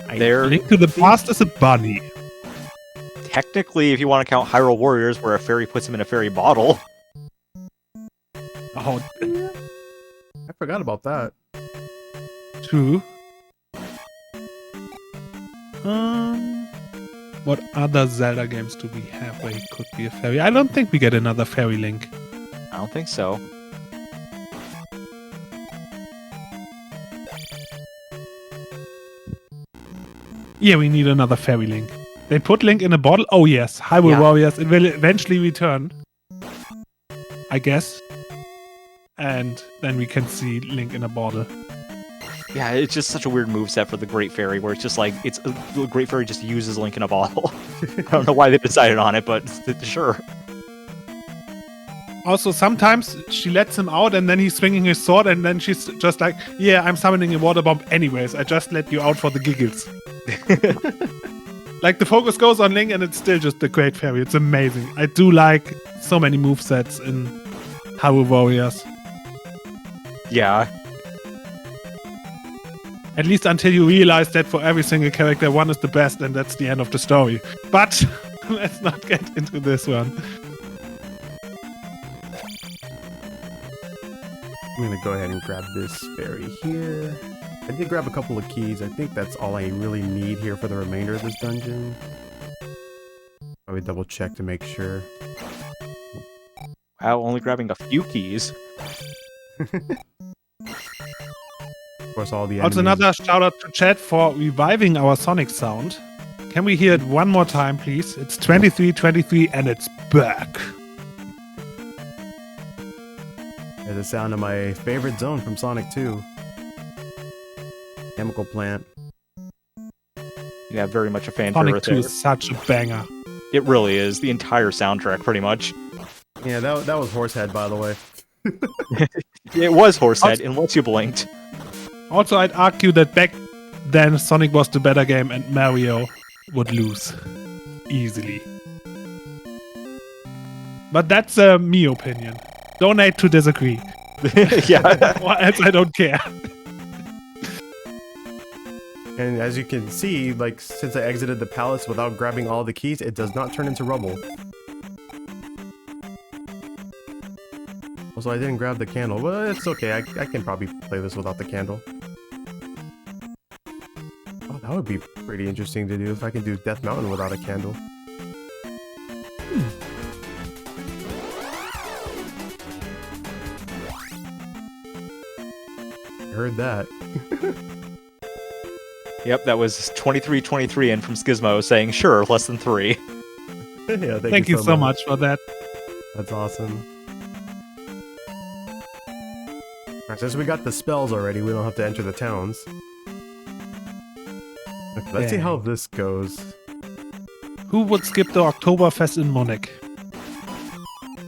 Link to the Past is a bunny.
Technically, if you want to count Hyrule Warriors, where a fairy puts him in a fairy bottle.
Oh,
I forgot about that.
True. What other Zelda games do we have where he could be a fairy? I don't think we get another fairy Link.
I don't think so.
Yeah, we need another fairy Link. They put Link in a bottle? Oh yes, Hyrule Warriors. It will eventually return. I guess. And then we can see Link in a bottle.
Yeah, it's just such a weird moveset for the Great Fairy, where it's just like, the Great Fairy just uses Link in a bottle. I don't know why they decided on it, but sure.
Also, sometimes she lets him out and then he's swinging his sword and then she's just like, yeah, I'm summoning a water bomb anyways. I just let you out for the giggles. Like, the focus goes on Link and it's still just the Great Fairy. It's amazing. I do like so many movesets in Hyrule Warriors.
Yeah.
At least until you realize that for every single character, one is the best and that's the end of the story. But let's not get into this one.
I'm gonna go ahead and grab this fairy here. I did grab a couple of keys. I think that's all I really need here for the remainder of this dungeon. Probably double check to make sure.
Wow, only grabbing a few keys.
Of course, all the enemies.
Also, another shout out to chat for reviving our Sonic sound. Can we hear it one more time, please? It's 2323 and it's back.
Yeah, the sound of my favorite zone from Sonic 2. Chemical plant.
Yeah, very much a fan
Sonic
favorite
2
there.
is such a banger.
It really is. The entire soundtrack, pretty much.
Yeah, that was Horsehead, by the way.
It was Horsehead, unless you blinked.
Also, I'd argue that back then Sonic was the better game and Mario would lose. Easily. But that's me opinion. Donate to disagree.
Yeah.
Or else I don't care.
And as you can see, like, since I exited the palace without grabbing all the keys, it does not turn into rubble. Also, I didn't grab the candle. Well, it's okay. I can probably play this without the candle. Oh, that would be pretty interesting to do if I can do Death Mountain without a candle. heard that.
Yep, that was 2323 in from Skizmo saying, sure, less than 3.
Yeah,
Thank you so much for that.
That's awesome. Alright, since we got the spells already, we don't have to enter the towns. Okay, let's see how this goes.
Who would skip the Oktoberfest in Munich?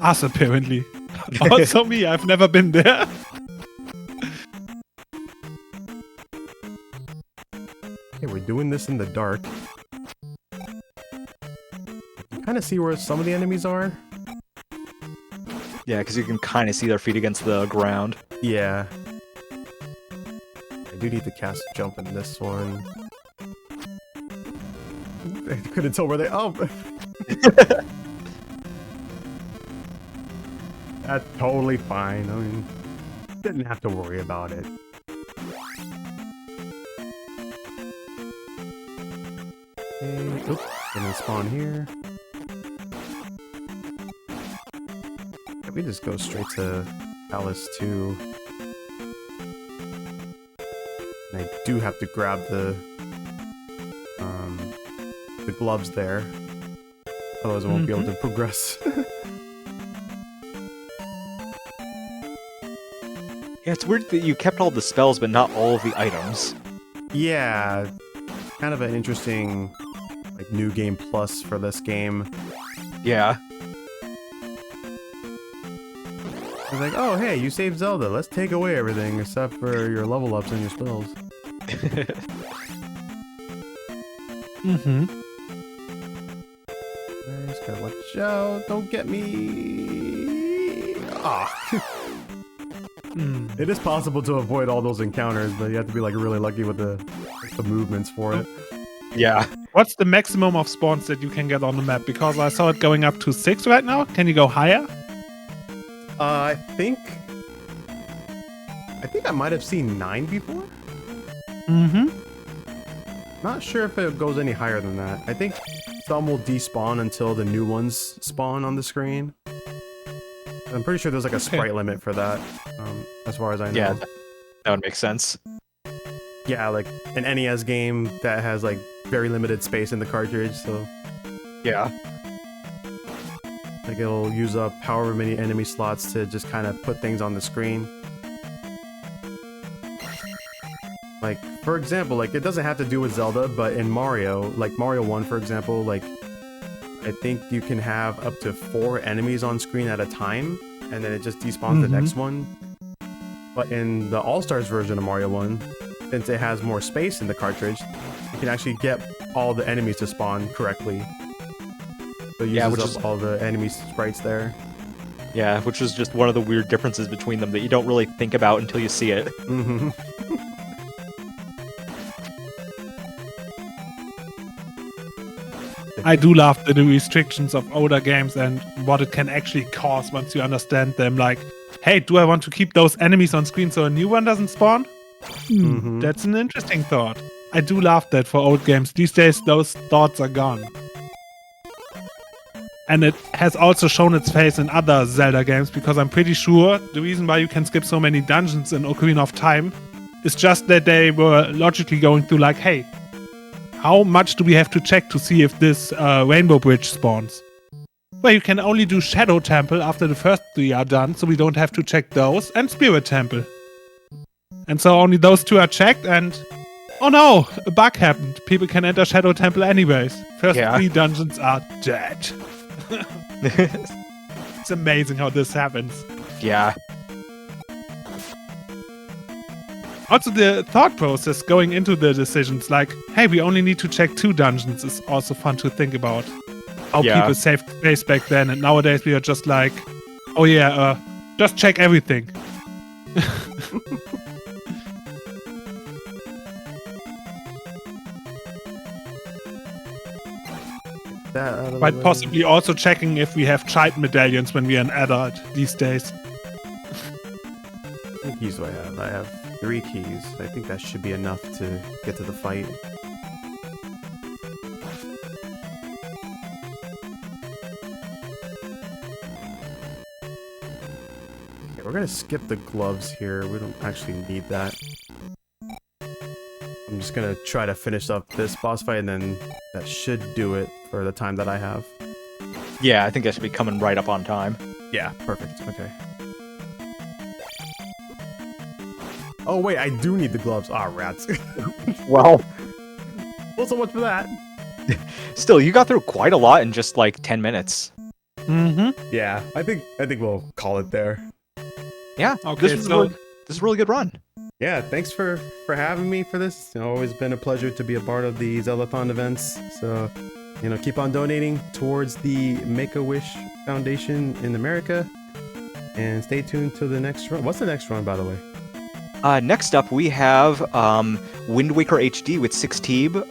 Us, apparently. Also me, I've never been there.
Okay, we're doing this in the dark. You kind of see where some of the enemies are.
Yeah, because you can kind of see their feet against the ground.
Yeah. I do need to cast jump in this one. I couldn't tell where they... Oh! That's totally fine. I mean, didn't have to worry about it. Okay. Oops. Gonna spawn here. Yeah, we just go straight to Alice 2. And I do have to grab the gloves there. Otherwise I won't be able to progress.
Yeah, it's weird that you kept all the spells, but not all of the items.
Yeah, kind of an interesting, like, new game plus for this game.
Yeah.
It's like, oh hey, you saved Zelda. Let's take away everything except for your level ups and your spells. I just gotta watch out. Don't get me. Ah. It is possible to avoid all those encounters, but you have to be like really lucky with the movements for it.
Yeah.
What's the maximum of spawns that you can get on the map? Because I saw it going up to 6 right now. Can you go higher?
I think I might have seen 9 before. Not sure if it goes any higher than that. I think some will despawn until the new ones spawn on the screen. I'm pretty sure there's like a sprite limit for that, as far as I know.
Yeah, that would make sense.
Yeah, like an NES game that has like very limited space in the cartridge, so
Yeah.
like it'll use up however many enemy slots to just kind of put things on the screen. Like, for example, like it doesn't have to do with Zelda, but in Mario, like Mario 1, for example, like I think you can have up to 4 enemies on screen at a time, and then it just despawns the next one. But in the All-Stars version of Mario 1, since it has more space in the cartridge, you can actually get all the enemies to spawn correctly. So it uses up all the enemy sprites there.
Yeah, which is just one of the weird differences between them that you don't really think about until you see it.
I do love the new restrictions of older games and what it can actually cause once you understand them. Like, hey, do I want to keep those enemies on screen so a new one doesn't spawn? That's an interesting thought. I do love that for old games. These days, those thoughts are gone. And it has also shown its face in other Zelda games, because I'm pretty sure the reason why you can skip so many dungeons in Ocarina of Time is just that they were logically going through like, hey, how much do we have to check to see if this Rainbow Bridge spawns? Well, you can only do Shadow Temple after the first 3 are done, so we don't have to check those, and Spirit Temple. And so only those 2 are checked, and oh no, a bug happened. People can enter Shadow Temple anyways. First 3 dungeons are dead. It's amazing how this happens.
Yeah.
Also, the thought process going into the decisions, like, hey, we only need to check 2 dungeons, is also fun to think about. How people saved space back then, and nowadays we are just like, oh yeah, just check everything. Quite possibly also checking if we have child medallions when we are an adult these days.
How many keys do I have? I have 3 keys. I think that should be enough to get to the fight. Okay, we're gonna skip the gloves here. We don't actually need that. just gonna try to finish up this boss fight, and then that should do it for the time that I have.
Yeah, I think that should be coming right up on time.
Yeah, perfect. Okay. Oh wait, I do need the gloves. Ah, rats.
Well,
so much for that.
still, you got through quite a lot in just like 10 minutes.
Yeah, I think we'll call it there.
Yeah.
Okay,
This is a really good run.
Yeah, thanks for having me for this. It's always been a pleasure to be a part of the Zeldathon events. So, keep on donating towards the Make-A-Wish Foundation in America, and stay tuned to the next run. What's the next run, by the way?
Next up, we have Wind Waker HD with 6Teeb,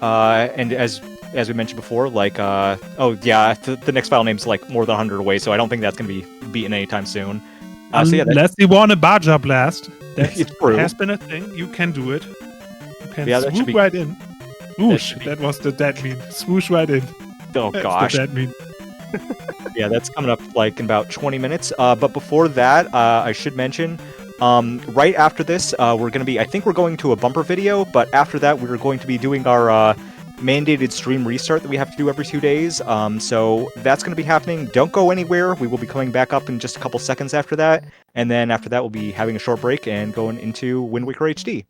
and as we mentioned before, like, the next file name's like more than 100 away, so I don't think that's going to be beaten anytime soon.
Unless you want a Baja Blast. That
has
been a thing. You can do it. You can swoop right in. Swoosh. That was the dead mean. Swoosh right in.
Oh, gosh.
That mean.
Yeah, that's coming up like in about 20 minutes. But before that, I should mention, right after this, we're going to a bumper video, but after that, we're going to be doing our mandated stream restart that we have to do every 2 days. So that's going to be happening. Don't go anywhere. We will be coming back up in just a couple seconds after that. And then after that, we'll be having a short break and going into Wind Waker HD.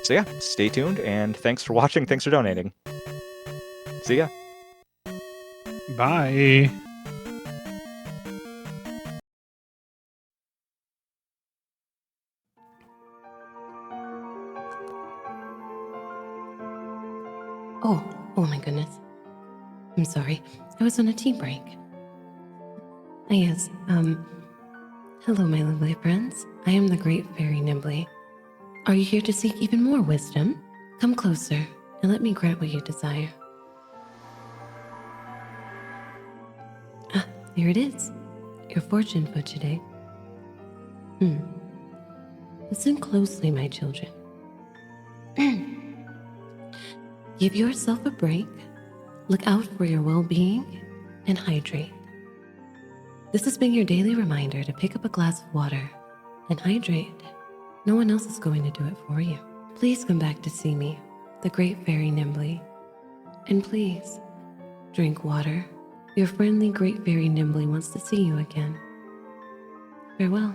So yeah, stay tuned, and thanks for watching. Thanks for donating. See ya.
Bye.
Oh my goodness. I'm sorry. I was on a tea break. Yes, hello, my lovely friends. I am the Great Fairy Nimbly. Are you here to seek even more wisdom? Come closer and let me grant what you desire. Ah, there it is. Your fortune for today. Listen closely, my children. Give yourself a break, look out for your well-being, and hydrate. This has been your daily reminder to pick up a glass of water and hydrate. No one else is going to do it for you. Please come back to see me, the Great Fairy Nimbly. And please, drink water. Your friendly Great Fairy Nimbly wants to see you again. Farewell.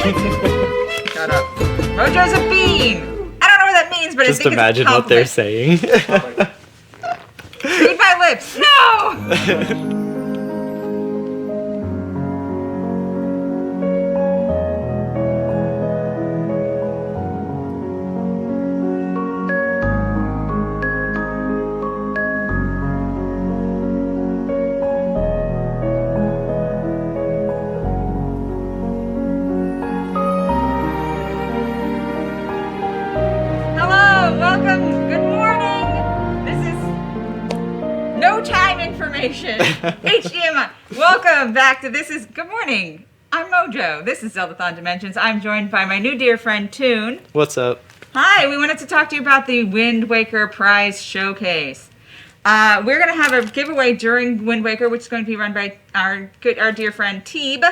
Shut up. Mojo's a fiend! I don't know what that means, but
Just
I think
imagine
it's a
what they're
compliment.
saying.
Read my lips. No! Hello, welcome, good morning. This is no time information. HDMI. Welcome back to This Is Good Morning. I'm Mojo. This is Zeldathon Dimensions. I'm joined by my new dear friend Toon.
What's up?
Hi, we wanted to talk to you about the Wind Waker Prize Showcase. We're going to have a giveaway during Wind Waker, which is going to be run by our dear friend Teeb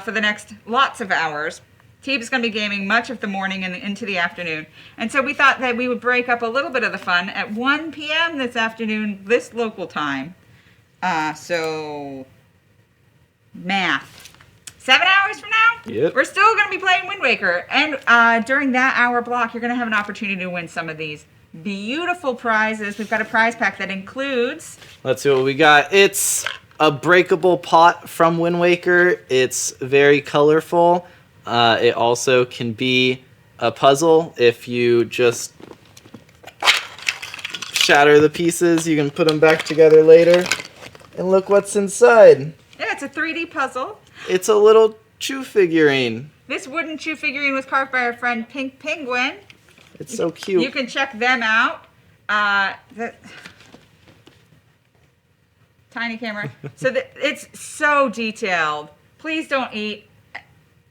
for the next lots of hours. Teeb is going to be gaming much of the morning and into the afternoon. And so we thought that we would break up a little bit of the fun at 1 p.m. this afternoon, this local time. So, math. 7 hours from now,
Yep.
We're still going to be playing Wind Waker. And during that hour block, you're going to have an opportunity to win some of these beautiful prizes. We've got a prize pack that includes...
Let's see what we got. It's a breakable pot from Wind Waker. It's very colorful. It also can be a puzzle. If you just shatter the pieces, you can put them back together later. And look what's inside.
Yeah, it's a 3D puzzle.
It's a little Chew figurine.
This wooden Chew figurine was carved by our friend Pink Penguin.
It's so cute.
You can check them out. Tiny camera. So it's so detailed. Please don't eat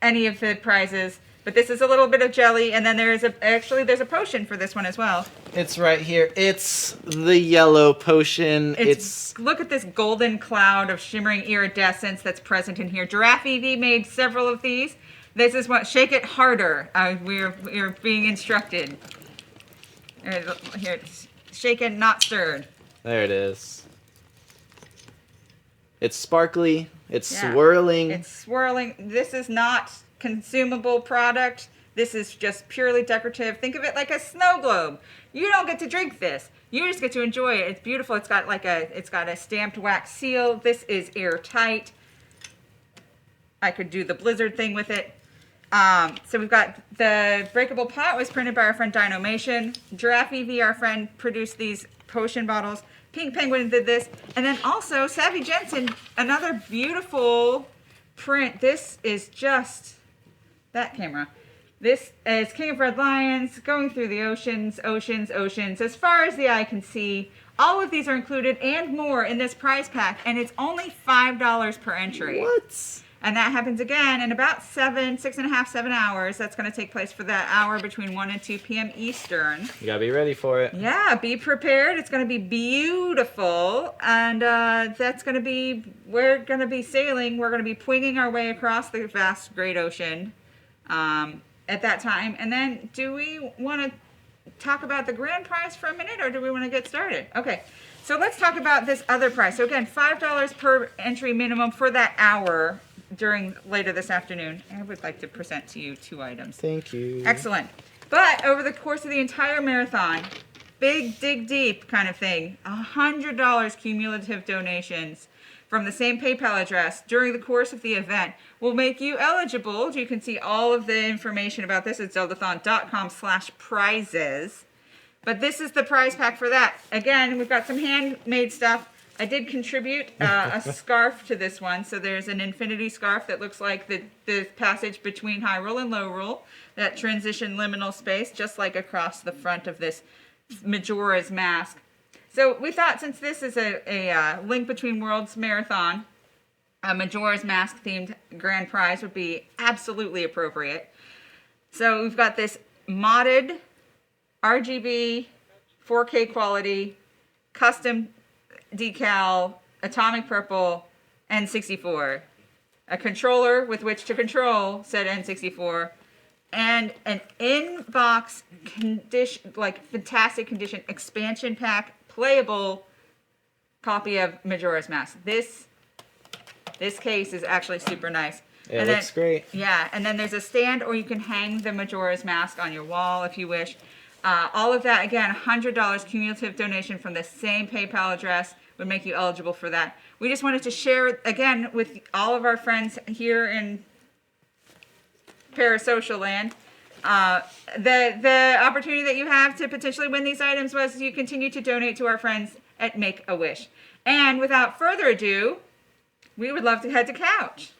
any of the prizes. But this is a little bit of jelly, and then there's a potion for this one as well.
It's right here. It's the yellow potion.
Look at this golden cloud of shimmering iridescence that's present in here. Giraffe EV made several of these. This is what, shake it harder. We're being instructed. Here, it's shaken, not stirred.
There it is. It's sparkly. It's swirling.
It's swirling. This is not consumable product. This is just purely decorative. Think of it like a snow globe. You don't get to drink this. You just get to enjoy it. It's beautiful. It's got a stamped wax seal. This is airtight. I could do the blizzard thing with it. So we've got the breakable pot was printed by our friend Dinomation. Giraffe EV, our friend, produced these potion bottles. Pink Penguin did this. And then also Savvy Jensen, another beautiful print. This is just that camera. This is King of Red Lions going through the oceans, as far as the eye can see. All of these are included and more in this prize pack, and it's only $5 per entry.
What?
And that happens again in about 7 hours. That's going to take place for that hour between 1 and 2 p.m. Eastern.
You gotta be ready for it.
Yeah, be prepared. It's going to be beautiful. And we're going to be sailing. We're going to be pointing our way across the vast great ocean at that time. And then do we want to talk about the grand prize for a minute, or do we want to get started? Okay, so let's talk about this other prize. So again, $5 per entry minimum for that hour during later this afternoon. I would like to present to you 2 items.
Thank you.
Excellent. But over the course of the entire marathon, big dig deep kind of thing, $100 cumulative donations from the same PayPal address during the course of the event will make you eligible. You can see all of the information about this at zeldathon.com/prizes. But this is the prize pack for that. Again, we've got some handmade stuff. I did contribute a scarf to this one. So there's an infinity scarf that looks like the passage between Hyrule and Lorule, that transition liminal space, just like across the front of this Majora's Mask. So we thought, since this is a Link Between Worlds marathon, a Majora's Mask themed grand prize would be absolutely appropriate. So we've got this modded RGB 4K quality custom decal Atomic Purple N64, a controller with which to control said N64, and an in-box condition, like fantastic condition expansion pack playable copy of Majora's Mask. This case is actually super nice.
It looks great.
Yeah, and then there's a stand, or you can hang the Majora's Mask on your wall if you wish. All of that, again, $100 cumulative donation from the same PayPal address would make you eligible for that. We just wanted to share, again, with all of our friends here in Parasocial Land, the opportunity that you have to potentially win these items was you continue to donate to our friends at Make-A-Wish. And without further ado, we would love to head to couch.